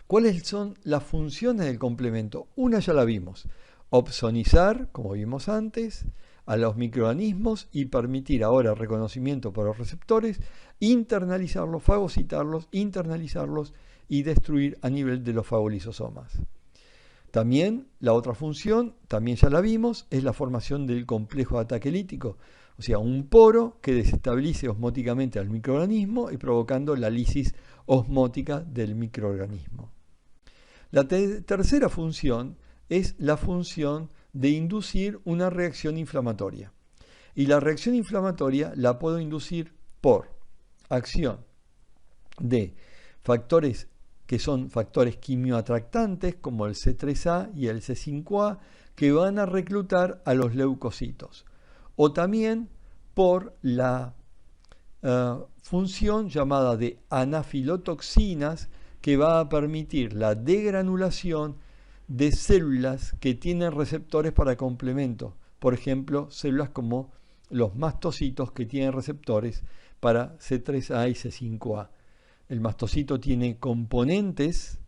¿Cuáles son las funciones del complemento? Una ya la vimos: opsonizar, como vimos antes, a los microorganismos y permitir ahora reconocimiento por los receptores, internalizarlos, fagocitarlos, internalizarlos y destruir a nivel de los fagolisosomas. También la otra función, también ya la vimos, es la formación del complejo de ataque lítico, o sea, un poro que desestabilice osmóticamente al microorganismo y provocando la lisis osmótica del microorganismo. La tercera función es la función de inducir una reacción inflamatoria. Y la reacción inflamatoria la puedo inducir por acción de factores que son factores quimioatractantes como el C3A y el C5A, que van a reclutar a los leucocitos. O también por la función llamada de anafilotoxinas, que va a permitir la degranulación de células que tienen receptores para complemento. Por ejemplo, células como los mastocitos, que tienen receptores para C3A y C5A. El mastocito tiene componentes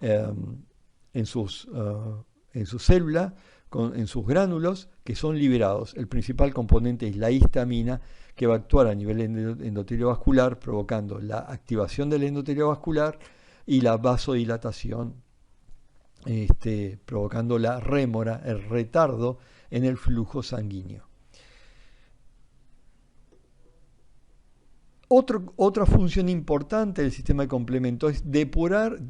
en su célula, en sus gránulos, que son liberados. El principal componente es la histamina, que va a actuar a nivel endoteliovascular, provocando la activación del endotelio vascular y la vasodilatación, provocando la rémora, el retardo en el flujo sanguíneo. Otra función importante del sistema de complemento es depurar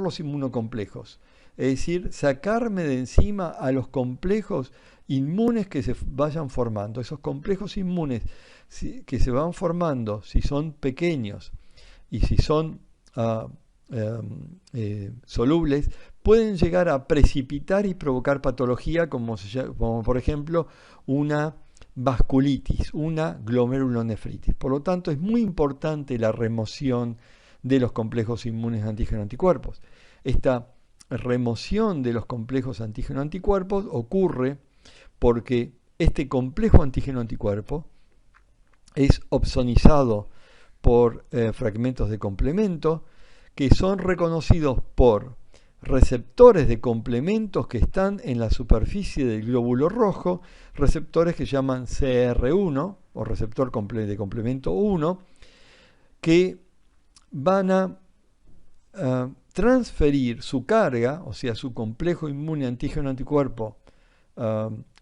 los inmunocomplejos, es decir, sacarme de encima a los complejos inmunes que se vayan formando. Esos complejos inmunes que se van formando, si son pequeños y si son solubles, pueden llegar a precipitar y provocar patología como por ejemplo una vasculitis, una glomerulonefritis. Por lo tanto, es muy importante la remoción de los complejos inmunes antígeno-anticuerpos. Esta remoción de los complejos antígeno-anticuerpos ocurre porque este complejo antígeno-anticuerpo es opsonizado por fragmentos de complemento que son reconocidos por receptores de complementos que están en la superficie del glóbulo rojo, receptores que llaman CR1 o receptor de complemento 1, que van a transferir su carga, o sea, su complejo inmune antígeno-anticuerpo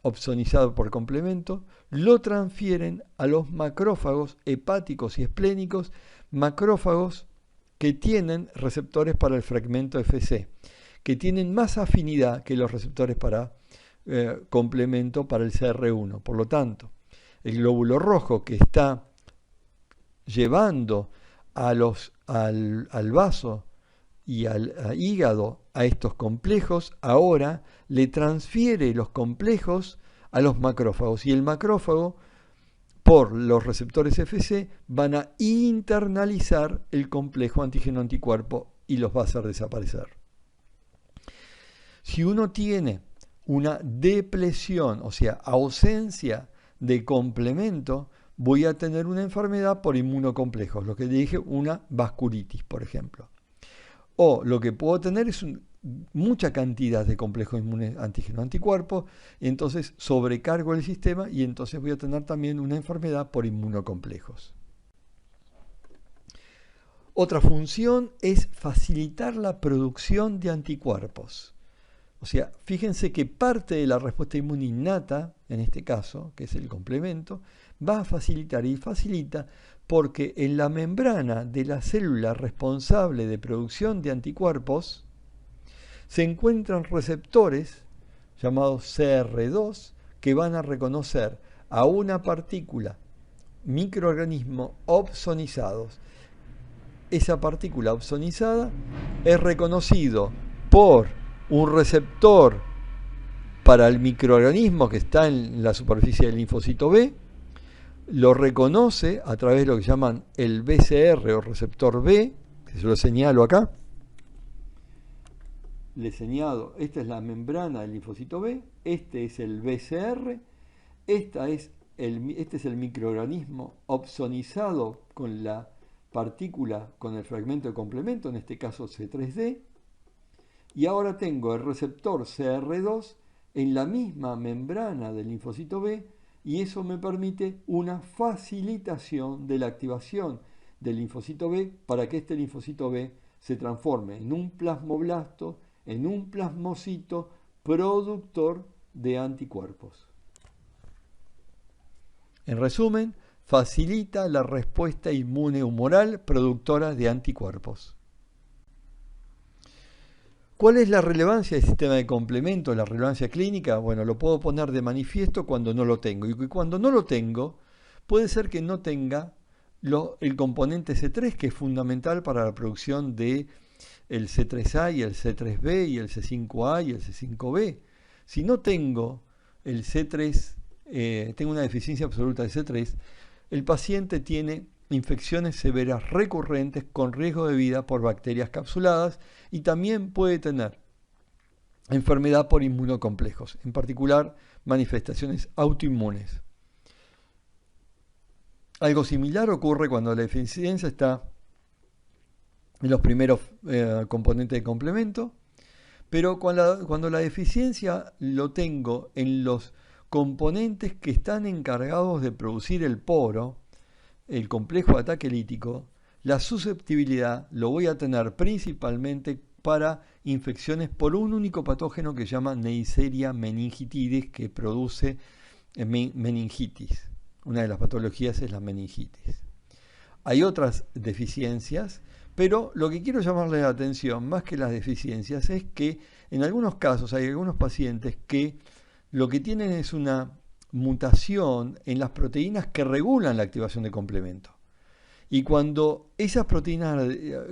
opsonizado por complemento, lo transfieren a los macrófagos hepáticos y esplénicos, macrófagos que tienen receptores para el fragmento Fc, que tienen más afinidad que los receptores para complemento para el CR1. Por lo tanto, el glóbulo rojo que está llevando al vaso y al hígado a estos complejos, ahora le transfiere los complejos a los macrófagos, y el macrófago, por los receptores Fc, van a internalizar el complejo antígeno-anticuerpo y los va a hacer desaparecer. Si uno tiene una depresión, o sea, ausencia de complemento, voy a tener una enfermedad por inmunocomplejos, lo que dije, una vasculitis, por ejemplo. O lo que puedo tener es mucha cantidad de complejos inmunes antígeno-anticuerpos, y entonces sobrecargo el sistema y entonces voy a tener también una enfermedad por inmunocomplejos. Otra función es facilitar la producción de anticuerpos. O sea, fíjense que parte de la respuesta inmune innata, en este caso, que es el complemento, va a facilitar y facilita porque en la membrana de la célula responsable de producción de anticuerpos se encuentran receptores llamados CR2 que van a reconocer a una partícula, microorganismo opsonizados. Esa partícula opsonizada es reconocido por un receptor para el microorganismo que está en la superficie del linfocito B, lo reconoce a través de lo que llaman el BCR o receptor B, que se lo señalo acá. Le señalo, esta es la membrana del linfocito B, este es el BCR, este es el microorganismo opsonizado con la partícula, con el fragmento de complemento, en este caso C3D, y ahora tengo el receptor CR2 en la misma membrana del linfocito B, y eso me permite una facilitación de la activación del linfocito B para que este linfocito B se transforme en un plasmoblasto, en un plasmocito productor de anticuerpos. En resumen, facilita la respuesta inmune humoral productora de anticuerpos. ¿Cuál es la relevancia del sistema de complemento, la relevancia clínica? Bueno, lo puedo poner de manifiesto cuando no lo tengo. Y cuando no lo tengo, puede ser que no tenga el componente C3, que es fundamental para la producción del C3A y el C3B y el C5A y el C5B. Si no tengo el C3, tengo una deficiencia absoluta de C3, el paciente tiene infecciones severas recurrentes con riesgo de vida por bacterias capsuladas y también puede tener enfermedad por inmunocomplejos, en particular manifestaciones autoinmunes. Algo similar ocurre cuando la deficiencia está en los primeros componentes de complemento, pero cuando la deficiencia lo tengo en los componentes que están encargados de producir el poro, el complejo de ataque lítico, la susceptibilidad lo voy a tener principalmente para infecciones por un único patógeno que se llama Neisseria meningitidis, que produce meningitis. Una de las patologías es la meningitis. Hay otras deficiencias, pero lo que quiero llamarle la atención, más que las deficiencias, es que en algunos casos hay algunos pacientes que lo que tienen es una mutación en las proteínas que regulan la activación de complemento. Y cuando esas proteínas,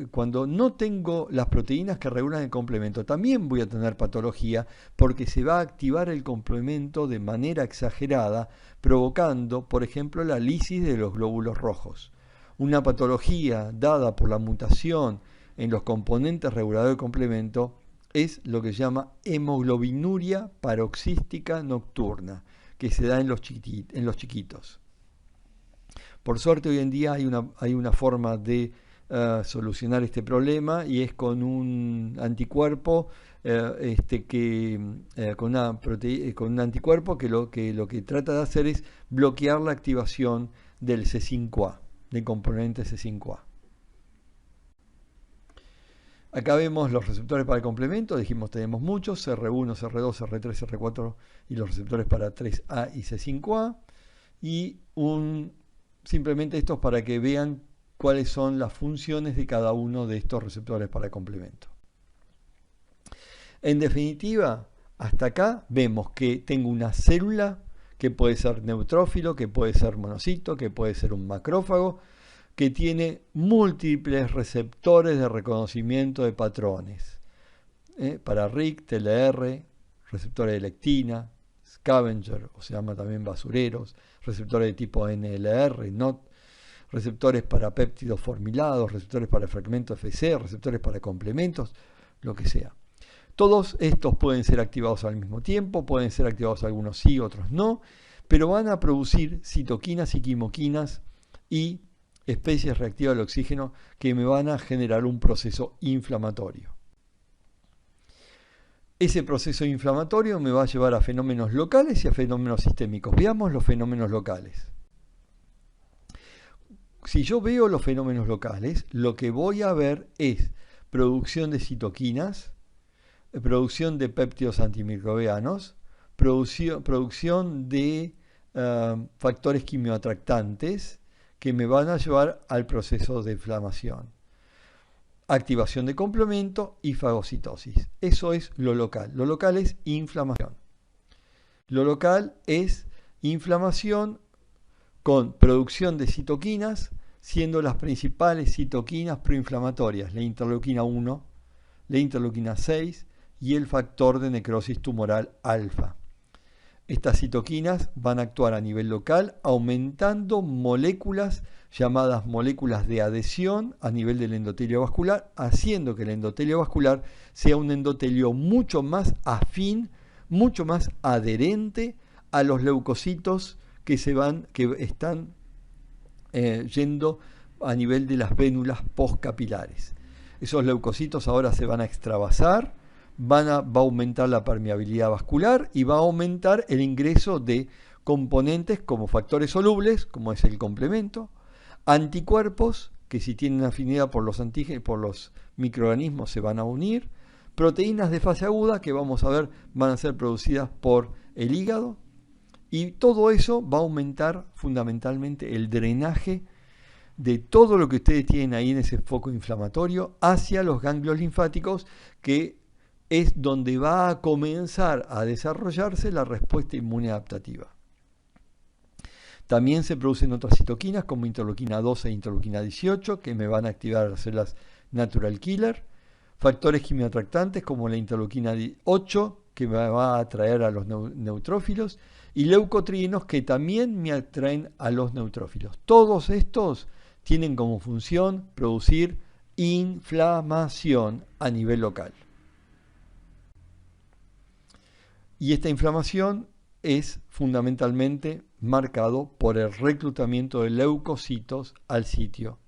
cuando no tengo las proteínas que regulan el complemento, también voy a tener patología porque se va a activar el complemento de manera exagerada, provocando, por ejemplo, la lisis de los glóbulos rojos. Una patología dada por la mutación en los componentes reguladores del complemento es lo que se llama hemoglobinuria paroxística nocturna, que se da en los chiquitos. Por suerte hoy en día hay una forma de solucionar este problema, y es con un anticuerpo con un anticuerpo que lo que trata de hacer es bloquear la activación del C5A, del componente C5A. Acá vemos los receptores para el complemento. Dijimos tenemos muchos: CR1, CR2, CR3, CR4 y los receptores para 3A y C5A. Y simplemente estos para que vean cuáles son las funciones de cada uno de estos receptores para el complemento. En definitiva, hasta acá vemos que tengo una célula que puede ser neutrófilo, que puede ser monocito, que puede ser un macrófago, que tiene múltiples receptores de reconocimiento de patrones. Para RIC, TLR, receptores de lectina, scavenger, o se llama también basureros, receptores de tipo NLR, NOT, receptores para péptidos formilados, receptores para fragmentos FC, receptores para complementos, lo que sea. Todos estos pueden ser activados al mismo tiempo, pueden ser activados algunos sí, otros no, pero van a producir citoquinas y quimoquinas y especies reactivas al oxígeno que me van a generar un proceso inflamatorio. Ese proceso inflamatorio me va a llevar a fenómenos locales y a fenómenos sistémicos. Veamos los fenómenos locales. Si yo veo los fenómenos locales, lo que voy a ver es producción de citoquinas, producción de péptidos antimicrobianos, producción de factores quimioatractantes que me van a llevar al proceso de inflamación, activación de complemento y fagocitosis. Eso es lo local. Lo local es inflamación. Lo local es inflamación con producción de citoquinas, siendo las principales citoquinas proinflamatorias la interleuquina 1, la interleuquina 6 y el factor de necrosis tumoral alfa. Estas citoquinas van a actuar a nivel local aumentando moléculas llamadas moléculas de adhesión a nivel del endotelio vascular, haciendo que el endotelio vascular sea un endotelio mucho más afín, mucho más adherente a los leucocitos que están yendo a nivel de las vénulas postcapilares. Esos leucocitos ahora se van a extravasar, va a aumentar la permeabilidad vascular y va a aumentar el ingreso de componentes como factores solubles, como es el complemento, anticuerpos, que si tienen afinidad por los antígenos, por los microorganismos, se van a unir, proteínas de fase aguda, que vamos a ver van a ser producidas por el hígado, y todo eso va a aumentar fundamentalmente el drenaje de todo lo que ustedes tienen ahí en ese foco inflamatorio hacia los ganglios linfáticos, que es donde va a comenzar a desarrollarse la respuesta inmune adaptativa. También se producen otras citoquinas como interleuquina 2 e interleuquina 18 que me van a activar las células natural killer, factores quimioatractantes como la interleuquina 8 que me va a atraer a los neutrófilos y leucotrienos que también me atraen a los neutrófilos. Todos estos tienen como función producir inflamación a nivel local. Y esta inflamación es fundamentalmente marcado por el reclutamiento de leucocitos al sitio.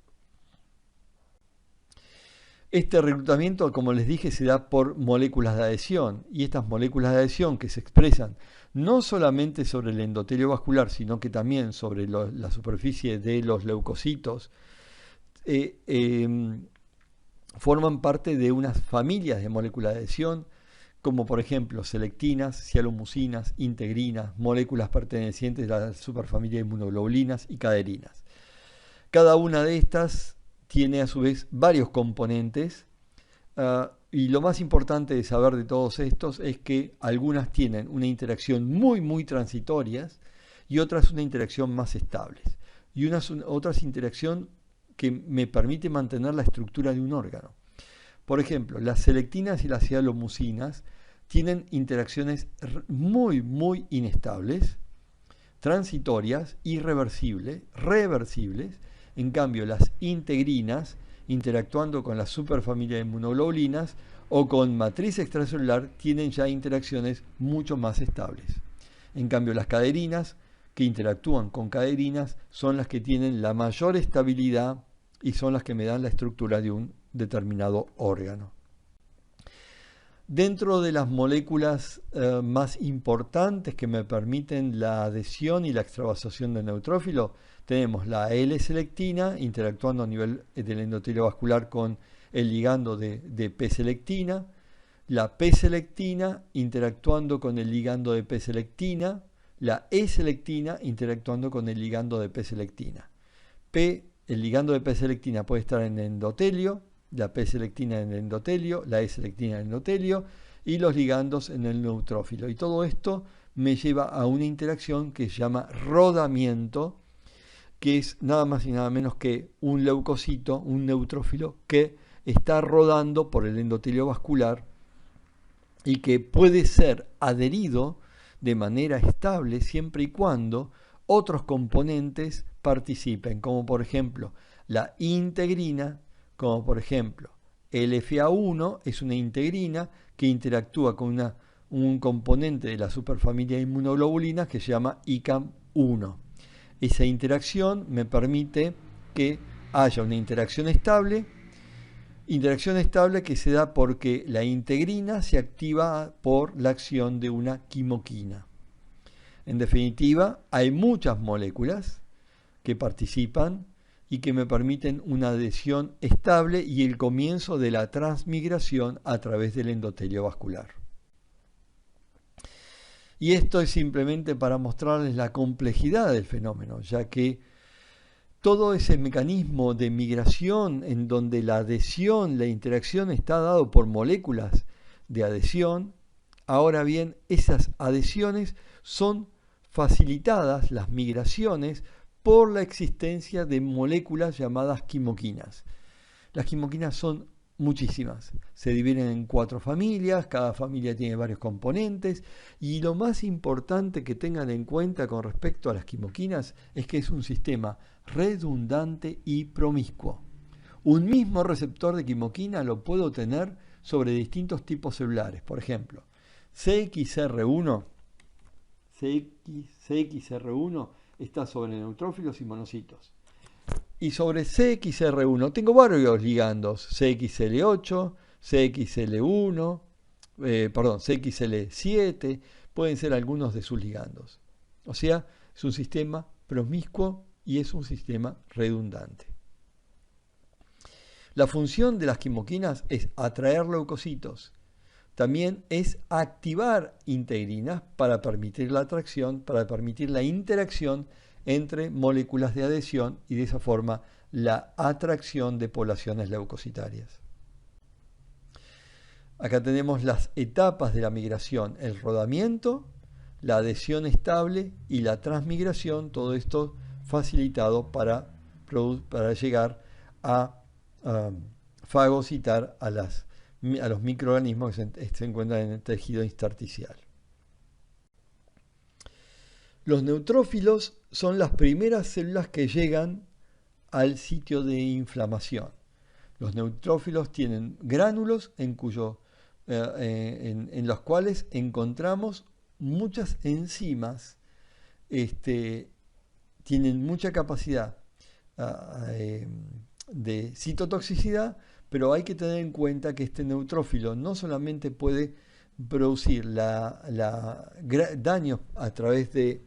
Este reclutamiento, como les dije, se da por moléculas de adhesión, y estas moléculas de adhesión que se expresan no solamente sobre el endotelio vascular, sino que también sobre la superficie de los leucocitos, forman parte de unas familias de moléculas de adhesión, como por ejemplo selectinas, cialomucinas, integrinas, moléculas pertenecientes a la superfamilia de inmunoglobulinas y caderinas. Cada una de estas tiene a su vez varios componentes, y lo más importante de saber de todos estos es que algunas tienen una interacción muy transitorias y otras una interacción más estables, y otras interacción que me permite mantener la estructura de un órgano. Por ejemplo, las selectinas y las cialomucinas tienen interacciones muy inestables, transitorias, irreversibles, reversibles. En cambio, las integrinas, interactuando con la superfamilia de inmunoglobulinas o con matriz extracelular, tienen ya interacciones mucho más estables. En cambio, las caderinas, que interactúan con caderinas, son las que tienen la mayor estabilidad y son las que me dan la estructura de un determinado órgano. Dentro de las moléculas más importantes que me permiten la adhesión y la extravasación del neutrófilo, tenemos la L-selectina interactuando a nivel del endotelio vascular con el ligando de P-selectina, la P-selectina interactuando con el ligando de P-selectina, la E-selectina interactuando con el ligando de P-selectina. El ligando de P-selectina puede estar en el endotelio, la P-selectina en el endotelio, la E-selectina en el endotelio y los ligandos en el neutrófilo. Y todo esto me lleva a una interacción que se llama rodamiento, que es nada más y nada menos que un leucocito, un neutrófilo, que está rodando por el endotelio vascular y que puede ser adherido de manera estable siempre y cuando otros componentes participen, como por ejemplo la integrina, como por ejemplo el FA1 es una integrina que interactúa con un componente de la superfamilia de inmunoglobulinas que se llama ICAM1. Esa interacción me permite que haya una interacción estable que se da porque la integrina se activa por la acción de una quimoquina. En definitiva, hay muchas moléculas que participan y que me permiten una adhesión estable y el comienzo de la transmigración a través del endotelio vascular. Y esto es simplemente para mostrarles la complejidad del fenómeno, ya que todo ese mecanismo de migración en donde la adhesión, la interacción está dado por moléculas de adhesión, ahora bien, esas adhesiones son facilitadas, las migraciones, por la existencia de moléculas llamadas quimoquinas. Las quimoquinas son muchísimas, se dividen en 4 familias, cada familia tiene varios componentes y lo más importante que tengan en cuenta con respecto a las quimoquinas es que es un sistema redundante y promiscuo. Un mismo receptor de quimoquina lo puedo tener sobre distintos tipos celulares, por ejemplo, CXR1 está sobre neutrófilos y monocitos. Y sobre CXR1 tengo varios ligandos, CXL8, CXL1, CXL7, pueden ser algunos de sus ligandos. O sea, es un sistema promiscuo y es un sistema redundante. La función de las quimoquinas es atraer leucocitos. También es activar integrinas para permitir la atracción, para permitir la interacción entre moléculas de adhesión y de esa forma la atracción de poblaciones leucocitarias. Acá tenemos las etapas de la migración, el rodamiento, la adhesión estable y la transmigración, todo esto facilitado para llegar a fagocitar a los microorganismos que se encuentran en el tejido intersticial. Los neutrófilos son las primeras células que llegan al sitio de inflamación. Los neutrófilos tienen gránulos en los cuales encontramos muchas enzimas, tienen mucha capacidad de citotoxicidad, pero hay que tener en cuenta que este neutrófilo no solamente puede producir daños a través de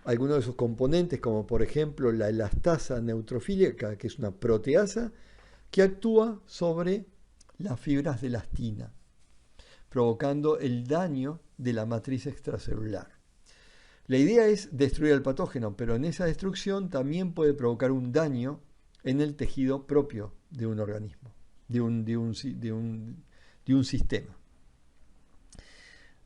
algunos de sus componentes, como por ejemplo la elastasa neutrofílica, que es una proteasa, que actúa sobre las fibras de elastina, provocando el daño de la matriz extracelular. La idea es destruir el patógeno, pero en esa destrucción también puede provocar un daño en el tejido propio de un organismo, de un sistema.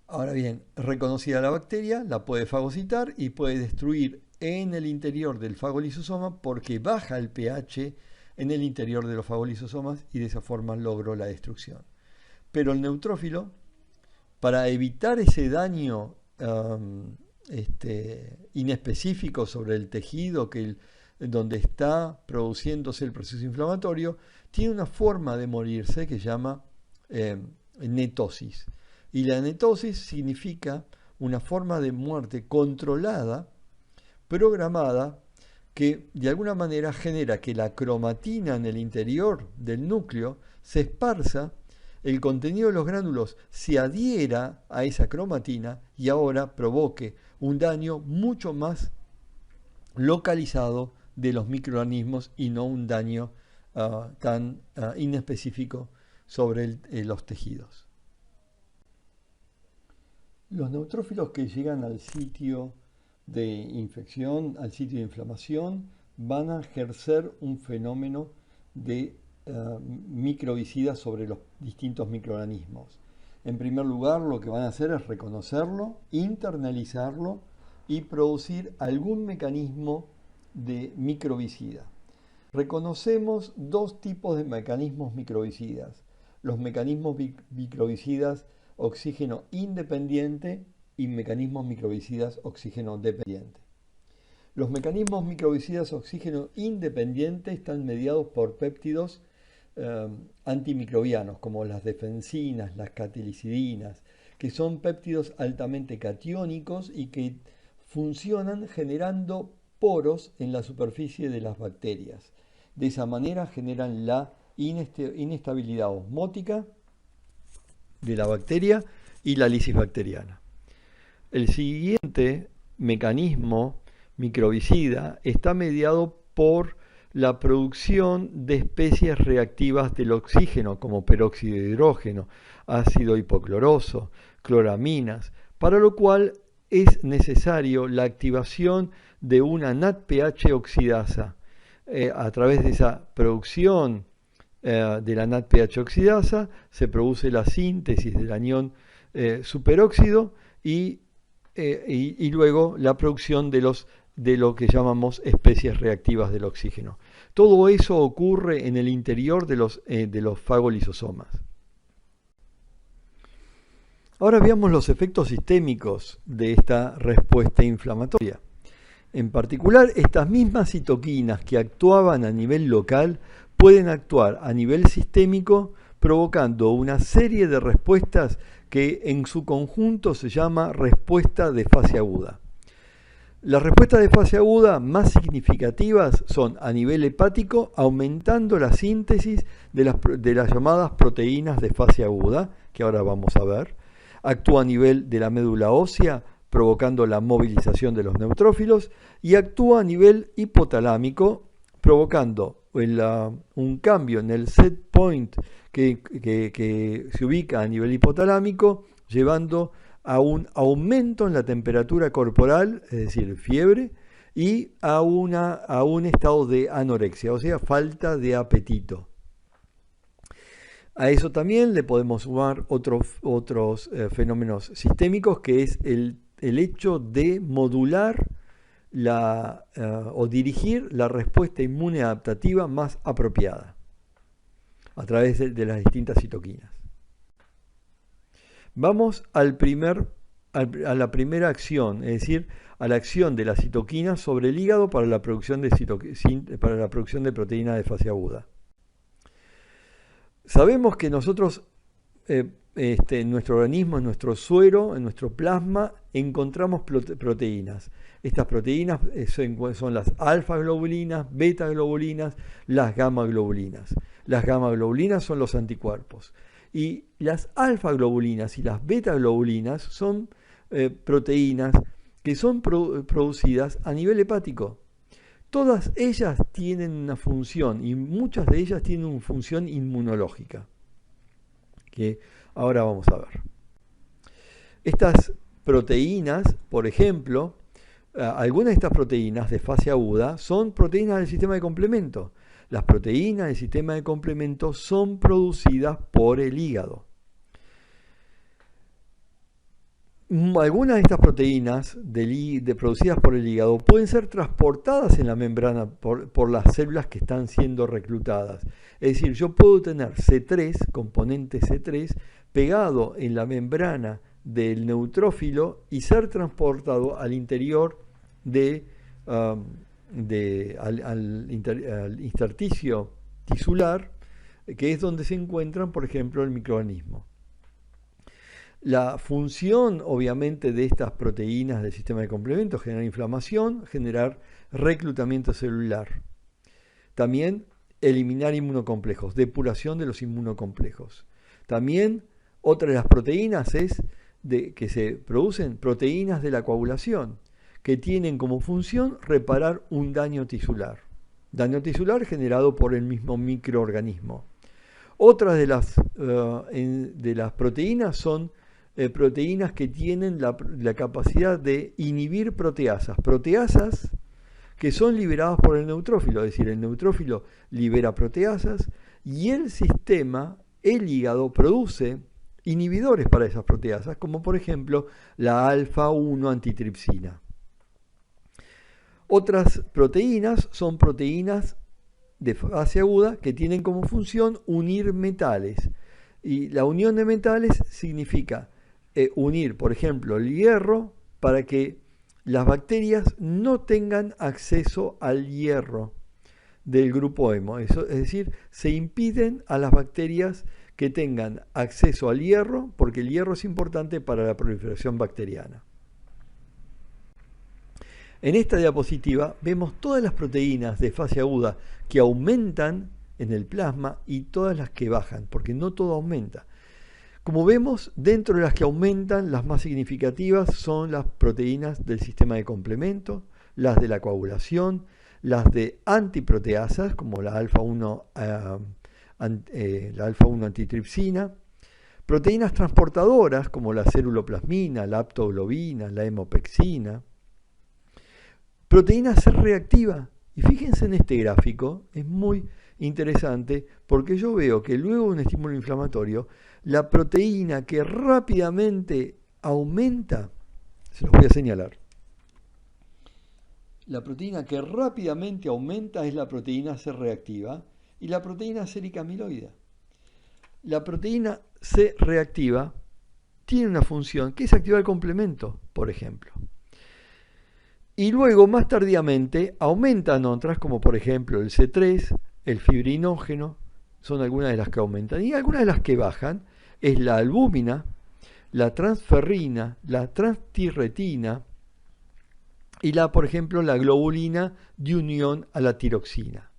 Ahora bien, reconocida la bacteria, la puede fagocitar y puede destruir en el interior del fagolisosoma porque baja el pH en el interior de los fagolisosomas y de esa forma logró la destrucción. Pero el neutrófilo, para evitar ese daño inespecífico sobre el tejido donde está produciéndose el proceso inflamatorio, tiene una forma de morirse que se llama netosis. Y la netosis significa una forma de muerte controlada, programada, que de alguna manera genera que la cromatina en el interior del núcleo se esparza, el contenido de los gránulos se adhiera a esa cromatina y ahora provoque un daño mucho más localizado de los microorganismos y no un daño tan inespecífico sobre los tejidos. Los neutrófilos que llegan al sitio de infección, al sitio de inflamación, van a ejercer un fenómeno de microvicida sobre los distintos microorganismos. En primer lugar, lo que van a hacer es reconocerlo, internalizarlo y producir algún mecanismo de microvicida. Reconocemos dos tipos de mecanismos microvicidas: los mecanismos microvicidas oxígeno independiente y mecanismos microvicidas oxígeno dependiente. Los mecanismos microvicidas oxígeno independiente están mediados por péptidos antimicrobianos, como las defensinas, las catilicidinas, que son péptidos altamente catiónicos y que funcionan generando poros en la superficie de las bacterias. De esa manera generan la inestabilidad osmótica de la bacteria y la lisis bacteriana. El siguiente mecanismo microvicida está mediado por la producción de especies reactivas del oxígeno, como peróxido de hidrógeno, ácido hipocloroso, cloraminas, para lo cual es necesario la activación de una NADPH oxidasa. A través de esa producción de la NADPH oxidasa se produce la síntesis del anión superóxido y luego la producción de lo que llamamos especies reactivas del oxígeno. Todo eso ocurre en el interior de los fagolisosomas. Ahora veamos los efectos sistémicos de esta respuesta inflamatoria. En particular, estas mismas citoquinas que actuaban a nivel local pueden actuar a nivel sistémico, provocando una serie de respuestas que en su conjunto se llama respuesta de fase aguda. Las respuestas de fase aguda más significativas son a nivel hepático, aumentando la síntesis de las llamadas proteínas de fase aguda, que ahora vamos a ver. Actúa a nivel de la médula ósea, provocando la movilización de los neutrófilos, y actúa a nivel hipotalámico, provocando un cambio en el set point que se ubica a nivel hipotalámico, llevando a un aumento en la temperatura corporal, es decir, fiebre, y a un estado de anorexia, o sea, falta de apetito. A eso también le podemos sumar otros fenómenos sistémicos, que es el hecho de modular o dirigir la respuesta inmune adaptativa más apropiada a través de las distintas citoquinas. Vamos a la primera acción, es decir, a la acción de la citoquina sobre el hígado para la producción de proteína de fase aguda. Sabemos que nosotros, en nuestro organismo, en nuestro suero, en nuestro plasma, encontramos proteínas. Estas proteínas son las alfa-globulinas, beta-globulinas, las gamma-globulinas. Las gamma-globulinas son los anticuerpos. Y las alfa-globulinas y las beta-globulinas son proteínas que son producidas a nivel hepático. Todas ellas tienen una función y muchas de ellas tienen una función inmunológica, que ahora vamos a ver. Estas proteínas, por ejemplo, algunas de estas proteínas de fase aguda son proteínas del sistema de complemento. Las proteínas del sistema de complemento son producidas por el hígado. Algunas de estas proteínas producidas por el hígado pueden ser transportadas en la membrana por las células que están siendo reclutadas. Es decir, yo puedo tener C3, componente C3, pegado en la membrana del neutrófilo y ser transportado al interior al intersticio tisular, que es donde se encuentran, por ejemplo, el microorganismo. La función, obviamente, de estas proteínas del sistema de complemento es generar inflamación, generar reclutamiento celular. También eliminar inmunocomplejos, depuración de los inmunocomplejos. También otra de las proteínas es que se producen proteínas de la coagulación, que tienen como función reparar un daño tisular generado por el mismo microorganismo. Otras de las proteínas son proteínas que tienen la capacidad de inhibir proteasas que son liberadas por el neutrófilo, es decir, el neutrófilo libera proteasas y el hígado produce inhibidores para esas proteasas, como por ejemplo la alfa-1 antitripsina. Otras proteínas son proteínas de fase aguda que tienen como función unir metales. Y la unión de metales significa unir, por ejemplo, el hierro para que las bacterias no tengan acceso al hierro del grupo hemo. Es decir, se impiden a las bacterias que tengan acceso al hierro porque el hierro es importante para la proliferación bacteriana. En esta diapositiva vemos todas las proteínas de fase aguda que aumentan en el plasma y todas las que bajan, porque no todo aumenta. Como vemos, dentro de las que aumentan, las más significativas son las proteínas del sistema de complemento, las de la coagulación, las de antiproteasas, como la alfa-1 antitripsina, proteínas transportadoras, como la ceruloplasmina, la aptoglobina, la hemopexina, proteína C reactiva. Y fíjense en este gráfico, es muy interesante porque yo veo que luego de un estímulo inflamatorio, la proteína que rápidamente aumenta, se los voy a señalar. La proteína que rápidamente aumenta es la proteína C reactiva y la proteína sérica amiloide. La proteína C reactiva tiene una función que es activar el complemento, por ejemplo. Y luego, más tardíamente, aumentan otras, como por ejemplo el C3, el fibrinógeno, son algunas de las que aumentan. Y algunas de las que bajan es la albúmina, la transferrina, la transtirretina y por ejemplo, la globulina de unión a la tiroxina.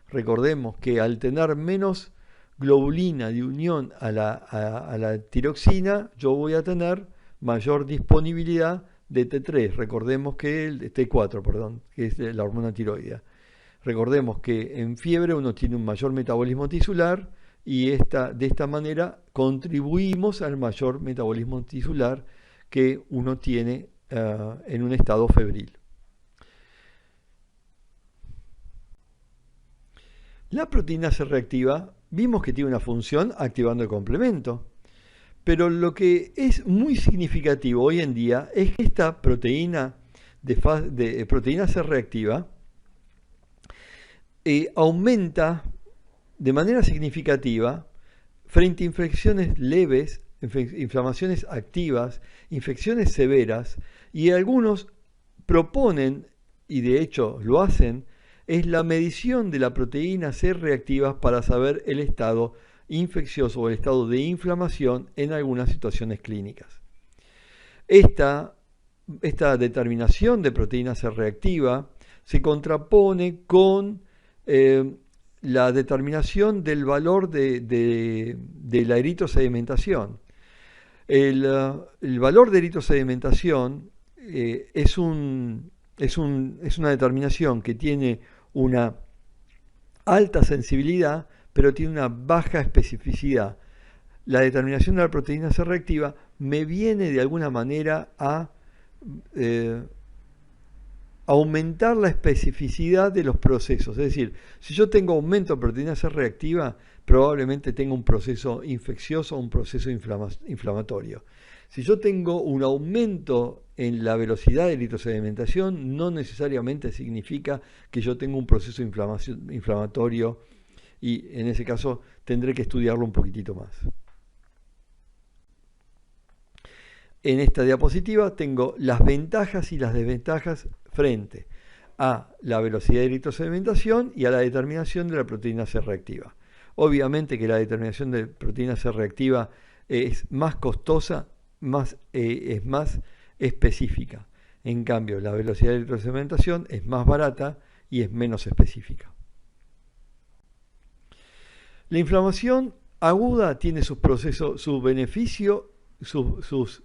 Recordemos que al tener menos globulina de unión a la tiroxina, yo voy a tener mayor disponibilidad de T3. Recordemos que T4, perdón, que es la hormona tiroidea. Recordemos que en fiebre uno tiene un mayor metabolismo tisular y de esta manera contribuimos al mayor metabolismo tisular que uno tiene en un estado febril. La proteína C reactiva vimos que tiene una función activando el complemento, pero lo que es muy significativo hoy en día es que esta proteína proteína C reactiva aumenta de manera significativa frente a infecciones leves, inflamaciones activas, infecciones severas, y algunos proponen, y de hecho lo hacen, es la medición de la proteína C reactiva para saber el estado infeccioso o el estado de inflamación en algunas situaciones clínicas. Esta determinación de proteína C reactiva se contrapone con la determinación del valor de la eritrosedimentación. El valor de eritrosedimentación es una determinación que tiene una alta sensibilidad, pero tiene una baja especificidad. La determinación de la proteína C reactiva me viene de alguna manera a aumentar la especificidad de los procesos. Es decir, si yo tengo aumento de proteína C reactiva, probablemente tenga un proceso infeccioso o un proceso inflamatorio. Si yo tengo un aumento en la velocidad de eritrosedimentación, no necesariamente significa que yo tengo un proceso inflamatorio, y en ese caso tendré que estudiarlo un poquitito más. En esta diapositiva tengo las ventajas y las desventajas frente a la velocidad de eritrosedimentación y a la determinación de la proteína C reactiva. Obviamente que la determinación de proteína C reactiva es más costosa es más específica. En cambio, la velocidad de electrosedimentación es más barata y es menos específica. La inflamación aguda tiene sus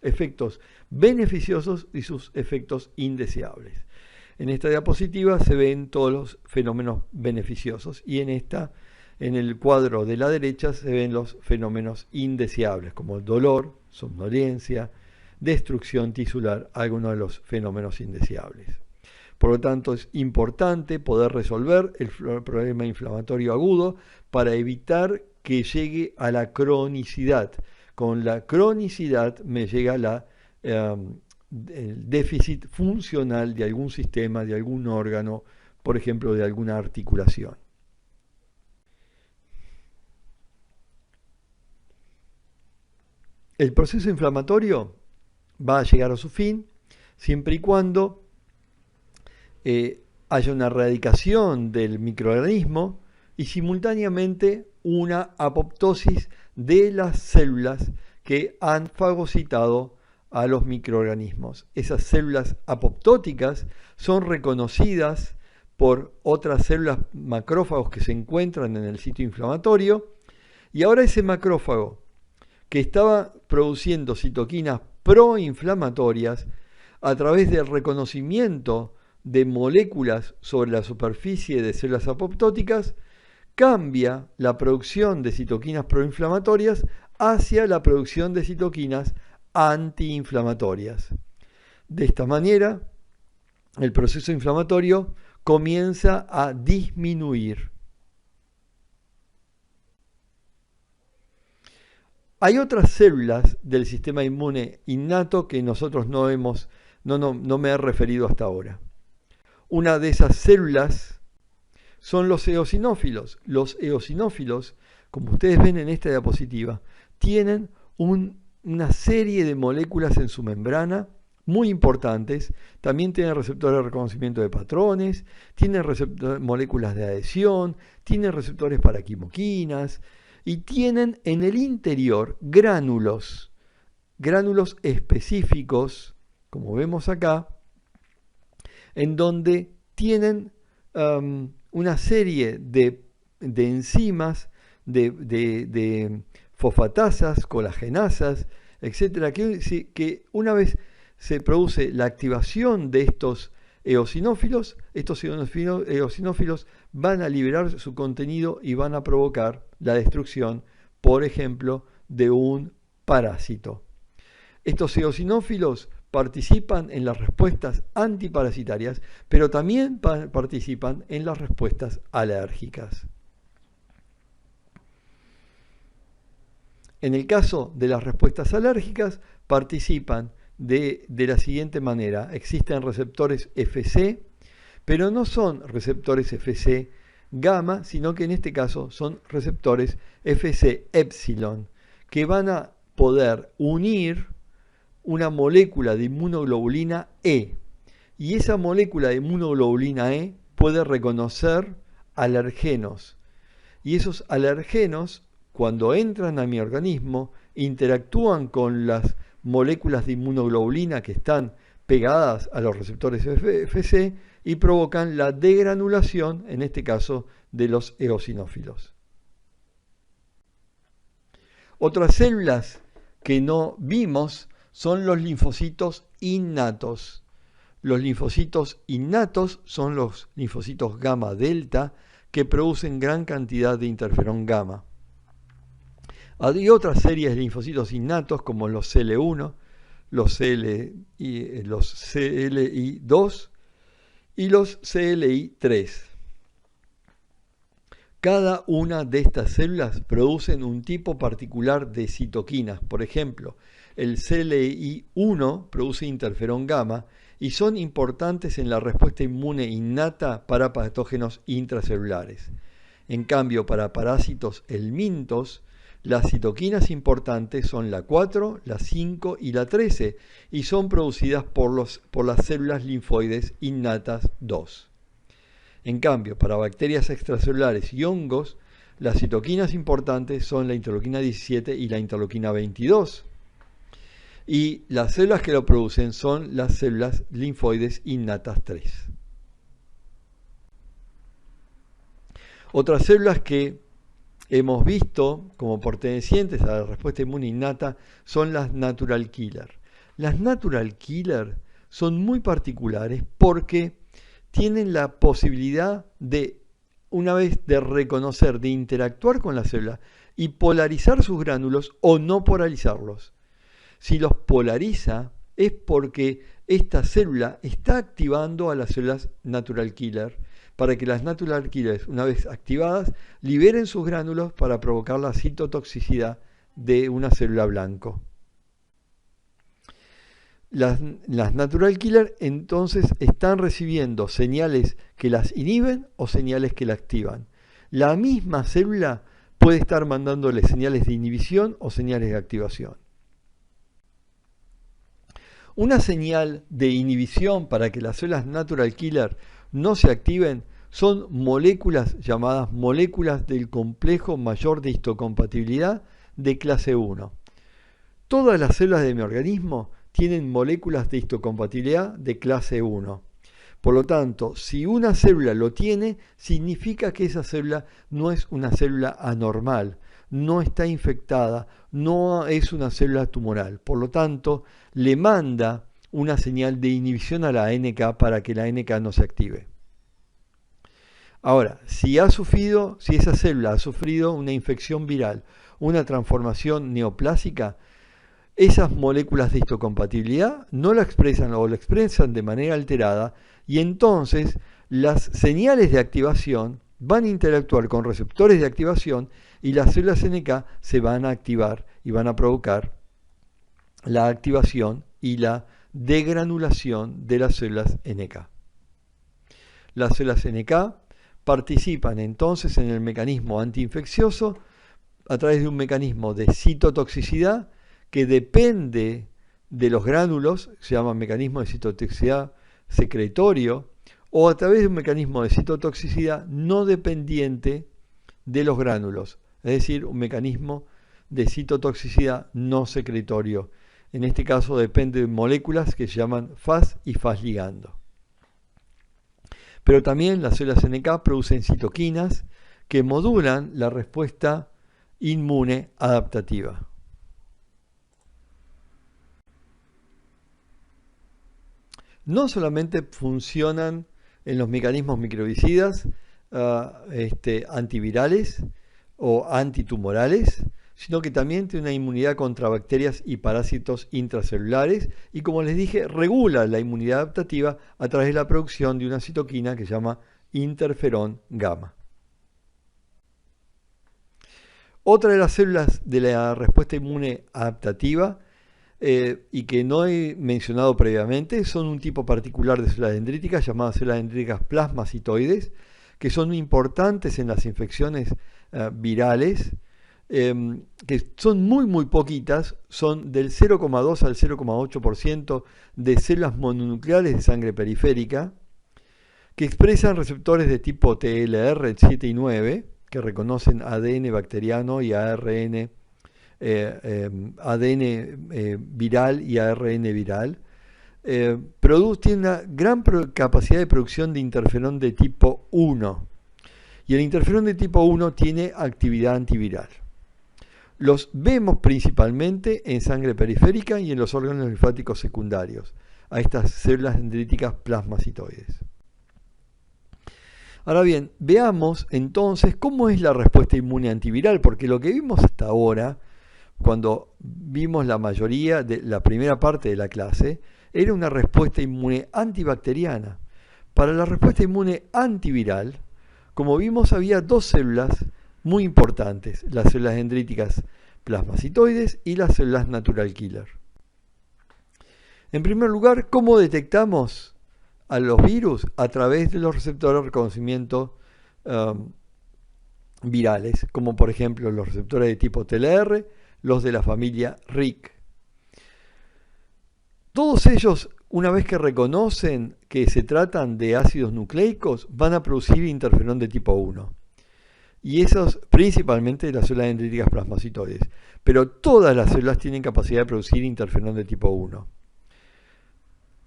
efectos beneficiosos y sus efectos indeseables. En esta diapositiva se ven todos los fenómenos beneficiosos y en el cuadro de la derecha se ven los fenómenos indeseables, como el dolor, somnolencia, destrucción tisular, algunos de los fenómenos indeseables. Por lo tanto, es importante poder resolver el problema inflamatorio agudo para evitar que llegue a la cronicidad. Con la cronicidad me llega el déficit funcional de algún sistema, de algún órgano, por ejemplo, de alguna articulación. El proceso inflamatorio va a llegar a su fin siempre y cuando haya una erradicación del microorganismo y simultáneamente una apoptosis de las células que han fagocitado a los microorganismos. Esas células apoptóticas son reconocidas por otras células macrófagos que se encuentran en el sitio inflamatorio, y ahora ese macrófago que estaba produciendo citoquinas proinflamatorias a través del reconocimiento de moléculas sobre la superficie de células apoptóticas, cambia la producción de citoquinas proinflamatorias hacia la producción de citoquinas antiinflamatorias. De esta manera, el proceso inflamatorio comienza a disminuir. Hay otras células del sistema inmune innato que nosotros no me he referido hasta ahora. Una de esas células son los eosinófilos. Los eosinófilos, como ustedes ven en esta diapositiva, tienen una serie de moléculas en su membrana muy importantes. También tienen receptores de reconocimiento de patrones, tienen moléculas de adhesión, tienen receptores para quimoquinas y tienen en el interior gránulos específicos, como vemos acá, en donde tienen una serie de enzimas, de fosfatasas, colagenasas, etcétera, que una vez se produce la activación de estos eosinófilos van a liberar su contenido y van a provocar la destrucción, por ejemplo, de un parásito. Estos eosinófilos participan en las respuestas antiparasitarias, pero también participan en las respuestas alérgicas. En el caso de las respuestas alérgicas, participan de la siguiente manera. Existen receptores Fc, pero no son receptores Fc gamma, sino que en este caso son receptores Fc epsilon, que van a poder unir una molécula de inmunoglobulina E. Y esa molécula de inmunoglobulina E puede reconocer alergenos. Y esos alergenos, cuando entran a mi organismo, interactúan con las moléculas de inmunoglobulina que están pegadas a los receptores Fc y provocan la degranulación, en este caso, de los eosinófilos. Otras células que no vimos son los linfocitos innatos. Los linfocitos innatos son los linfocitos gamma delta que producen gran cantidad de interferón gamma. Hay otras series de linfocitos innatos como los CL1, los CLI2 y los CLI3. Cada una de estas células producen un tipo particular de citoquinas. Por ejemplo, el CLI1 produce interferón gamma y son importantes en la respuesta inmune innata para patógenos intracelulares. En cambio, para parásitos helmintos, las citoquinas importantes son la 4, la 5 y la 13 y son producidas por las células linfoides innatas 2. En cambio, para bacterias extracelulares y hongos, las citoquinas importantes son la interleuquina 17 y la interleuquina 22. Y las células que lo producen son las células linfoides innatas 3. Otras células que hemos visto como pertenecientes a la respuesta inmune innata son las natural killer. Las natural killer son muy particulares porque tienen la posibilidad de, una vez de reconocer, de interactuar con la célula y polarizar sus gránulos o no polarizarlos. Si los polariza es porque esta célula está activando a las células natural killer para que las natural killers, una vez activadas, liberen sus gránulos para provocar la citotoxicidad de una célula blanco. Las natural killer entonces están recibiendo señales que las inhiben o señales que la activan. La misma célula puede estar mandándole señales de inhibición o señales de activación. Una señal de inhibición para que las células natural killer no se activen son moléculas llamadas moléculas del complejo mayor de histocompatibilidad de clase 1. Todas las células de mi organismo tienen moléculas de histocompatibilidad de clase 1. Por lo tanto, si una célula lo tiene, significa que esa célula no es una célula anormal, no está infectada, no es una célula tumoral. Por lo tanto, le manda una señal de inhibición a la NK para que la NK no se active. Ahora, si esa célula ha sufrido una infección viral, una transformación neoplásica, esas moléculas de histocompatibilidad no la expresan o la expresan de manera alterada y entonces las señales de activación van a interactuar con receptores de activación y las células NK se van a activar y van a provocar la activación y la degranulación de las células NK. Las células NK participan entonces en el mecanismo antiinfeccioso a través de un mecanismo de citotoxicidad que depende de los gránulos, se llama mecanismo de citotoxicidad secretorio, o a través de un mecanismo de citotoxicidad no dependiente de los gránulos, es decir, un mecanismo de citotoxicidad no secretorio. En este caso depende de moléculas que se llaman Fas y Fas ligando. Pero también las células NK producen citoquinas que modulan la respuesta inmune adaptativa. No solamente funcionan en los mecanismos microbicidas antivirales o antitumorales, sino que también tiene una inmunidad contra bacterias y parásitos intracelulares y, como les dije, regula la inmunidad adaptativa a través de la producción de una citoquina que se llama interferón gamma. Otra de las células de la respuesta inmune adaptativa y que no he mencionado previamente son un tipo particular de células dendríticas llamadas células dendríticas plasmacitoides, que son importantes en las infecciones virales, que son muy poquitas, son del 0,2 al 0,8% de células mononucleares de sangre periférica, que expresan receptores de tipo TLR 7 y 9, que reconocen ADN bacteriano y ARN viral y ARN viral. Tiene una gran capacidad de producción de interferón de tipo 1. Y el interferón de tipo 1 tiene actividad antiviral. Los vemos principalmente en sangre periférica y en los órganos linfáticos secundarios, a estas células dendríticas plasmacitoides. Ahora bien, veamos entonces cómo es la respuesta inmune antiviral, porque lo que vimos hasta ahora, cuando vimos la mayoría de la primera parte de la clase, era una respuesta inmune antibacteriana. Para la respuesta inmune antiviral, como vimos, había dos células muy importantes, las células dendríticas plasmacitoides y las células natural killer. En primer lugar, ¿cómo detectamos a los virus? A través de los receptores de reconocimiento virales, como por ejemplo los receptores de tipo TLR, los de la familia RIC. Todos ellos, una vez que reconocen que se tratan de ácidos nucleicos, van a producir interferón de tipo 1. y esos principalmente las células dendríticas plasmocitoides. Pero todas las células tienen capacidad de producir interferón de tipo 1.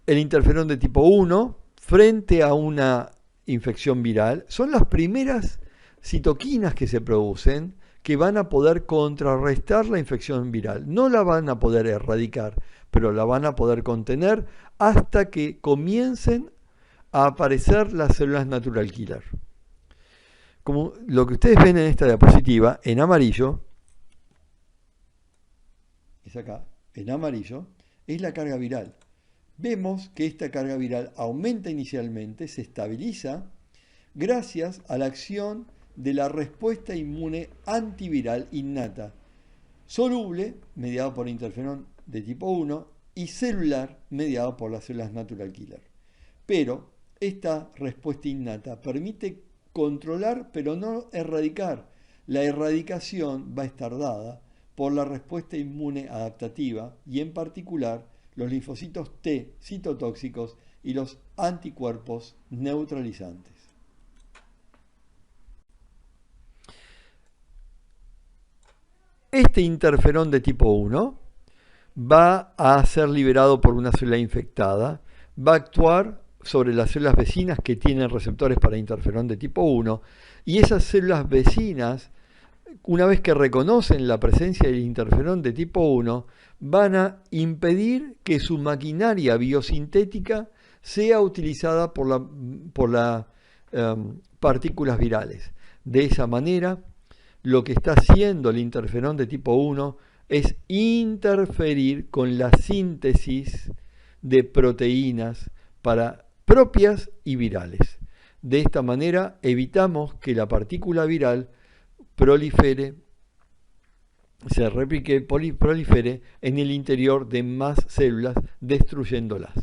El interferón de tipo 1, frente a una infección viral, son las primeras citoquinas que se producen que van a poder contrarrestar la infección viral. No la van a poder erradicar, pero la van a poder contener hasta que comiencen a aparecer las células natural killer. Como lo que ustedes ven en esta diapositiva, en amarillo, es acá, en amarillo, es la carga viral. Vemos que esta carga viral aumenta inicialmente, se estabiliza, gracias a la acción de la respuesta inmune antiviral innata, soluble, mediada por interferón de tipo 1, y celular, mediada por las células natural killer. Pero esta respuesta innata permite controlar, pero no erradicar. La erradicación va a estar dada por la respuesta inmune adaptativa y en particular los linfocitos T citotóxicos y los anticuerpos neutralizantes. Este interferón de tipo 1 va a ser liberado por una célula infectada, va a actuar sobre las células vecinas que tienen receptores para interferón de tipo 1, y esas células vecinas, una vez que reconocen la presencia del interferón de tipo 1, van a impedir que su maquinaria biosintética sea utilizada por las partículas virales. De esa manera, lo que está haciendo el interferón de tipo 1 es interferir con la síntesis de proteínas propias y virales. De esta manera evitamos que la partícula viral prolifere, se replique, prolifere en el interior de más células, destruyéndolas.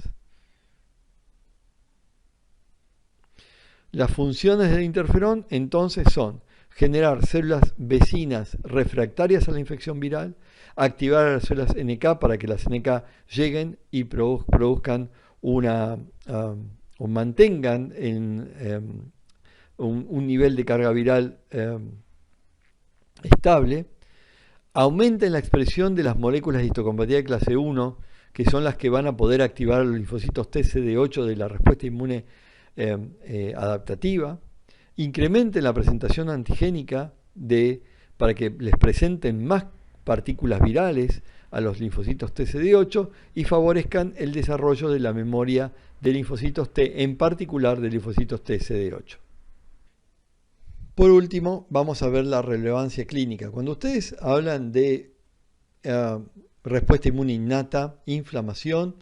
Las funciones del interferón entonces son generar células vecinas refractarias a la infección viral, activar a las células NK para que las NK lleguen y produzcan o mantengan un nivel de carga viral estable, aumenten la expresión de las moléculas de histocompatibilidad de clase 1, que son las que van a poder activar los linfocitos TCD8 de la respuesta inmune adaptativa, incrementen la presentación antigénica para que les presenten más partículas virales a los linfocitos TCD8 y favorezcan el desarrollo de la memoria de linfocitos T, en particular de linfocitos TCD8. Por último, vamos a ver la relevancia clínica. Cuando ustedes hablan de respuesta inmune innata, inflamación,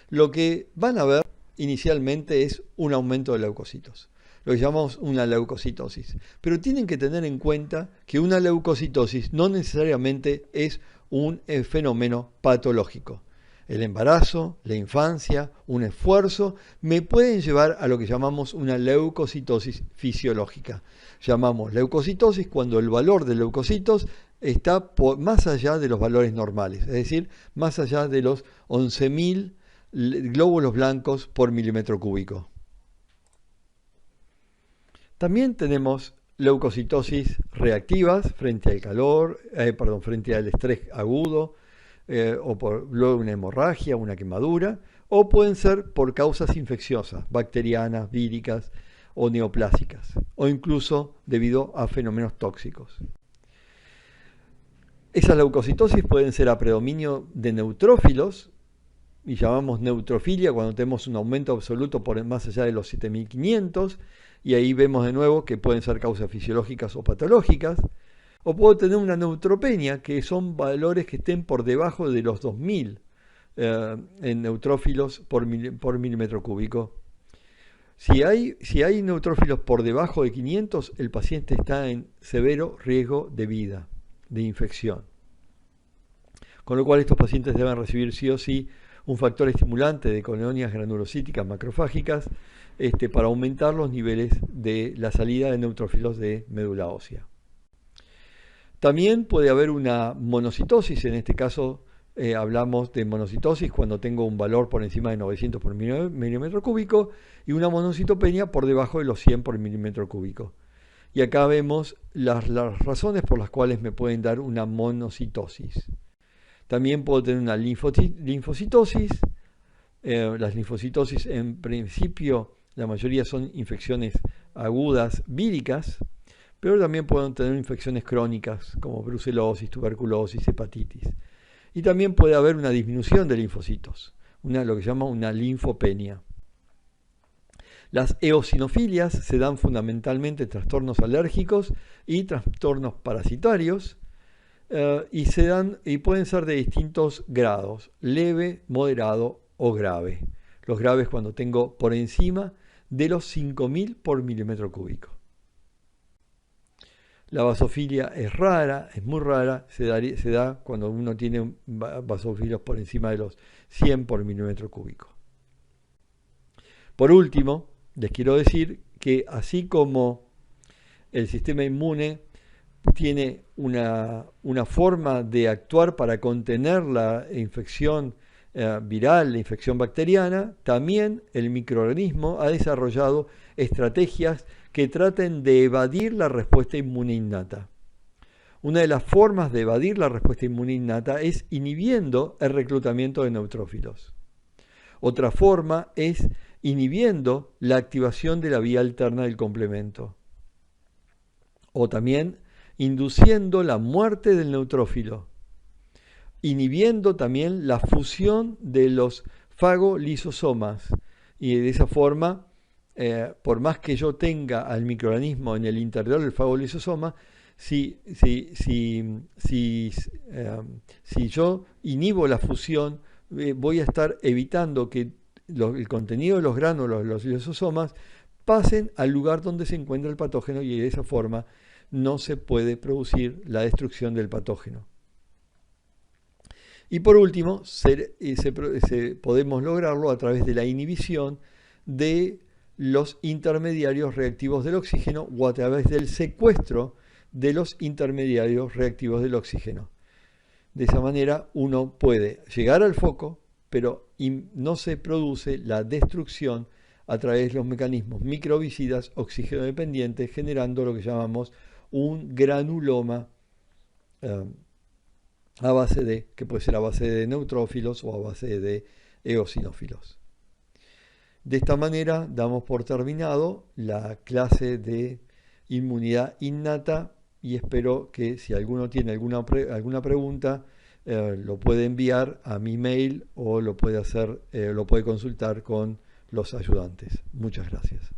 lo que van a ver inicialmente es un aumento de leucocitos, lo que llamamos una leucocitosis. Pero tienen que tener en cuenta que una leucocitosis no necesariamente es un fenómeno patológico. El embarazo, la infancia, un esfuerzo me pueden llevar a lo que llamamos una leucocitosis fisiológica. Llamamos leucocitosis cuando el valor de leucocitos está más allá de los valores normales, es decir, más allá de los 11.000 glóbulos blancos por milímetro cúbico. También tenemos leucocitosis reactivas frente al calor, frente al estrés agudo, o por luego una hemorragia, una quemadura, o pueden ser por causas infecciosas, bacterianas, víricas o neoplásicas, o incluso debido a fenómenos tóxicos. Esas leucocitosis pueden ser a predominio de neutrófilos, y llamamos neutrofilia cuando tenemos un aumento absoluto por más allá de los 7.500, y ahí vemos de nuevo que pueden ser causas fisiológicas o patológicas, o puedo tener una neutropenia, que son valores que estén por debajo de los 2.000 en neutrófilos por milímetro cúbico. Si hay neutrófilos por debajo de 500, el paciente está en severo riesgo de vida, de infección. Con lo cual estos pacientes deben recibir sí o sí un factor estimulante de colonias granulocíticas macrofágicas para aumentar los niveles de la salida de neutrófilos de médula ósea. También puede haber una monocitosis, en este caso hablamos de monocitosis cuando tengo un valor por encima de 900 por milímetro cúbico y una monocitopenia por debajo de los 100 por milímetro cúbico. Y acá vemos las razones por las cuales me pueden dar una monocitosis. También puedo tener una linfocitosis. Las linfocitosis en principio, la mayoría son infecciones agudas víricas, pero también pueden tener infecciones crónicas como brucelosis, tuberculosis, hepatitis. Y también puede haber una disminución de linfocitos, lo que se llama una linfopenia. Las eosinofilias se dan fundamentalmente en trastornos alérgicos y trastornos parasitarios y pueden ser de distintos grados, leve, moderado o grave. Los graves cuando tengo por encima de los 5.000 por milímetro cúbico. La basofilia es rara, es muy rara, se da cuando uno tiene basofilios por encima de los 100 por milímetro cúbico. Por último, les quiero decir que así como el sistema inmune tiene una forma de actuar para contener la infección viral, la infección bacteriana, también el microorganismo ha desarrollado estrategias que traten de evadir la respuesta inmune innata. Una de las formas de evadir la respuesta inmune innata es inhibiendo el reclutamiento de neutrófilos. Otra forma es inhibiendo la activación de la vía alterna del complemento. O también induciendo la muerte del neutrófilo, inhibiendo también la fusión de los fagolisosomas. Y de esa forma, por más que yo tenga al microorganismo en el interior del fagolisosoma, si yo inhibo la fusión, voy a estar evitando que el contenido de los gránulos, los lisosomas, pasen al lugar donde se encuentra el patógeno y de esa forma no se puede producir la destrucción del patógeno. Y por último, podemos lograrlo a través de la inhibición de los intermediarios reactivos del oxígeno o a través del secuestro de los intermediarios reactivos del oxígeno. De esa manera uno puede llegar al foco, pero no se produce la destrucción a través de los mecanismos microbicidas oxígeno dependientes, generando lo que llamamos un granuloma que puede ser a base de neutrófilos o a base de eosinófilos. De esta manera damos por terminado la clase de inmunidad innata y espero que si alguno tiene alguna pregunta lo puede enviar a mi mail o lo puede consultar con los ayudantes. Muchas gracias.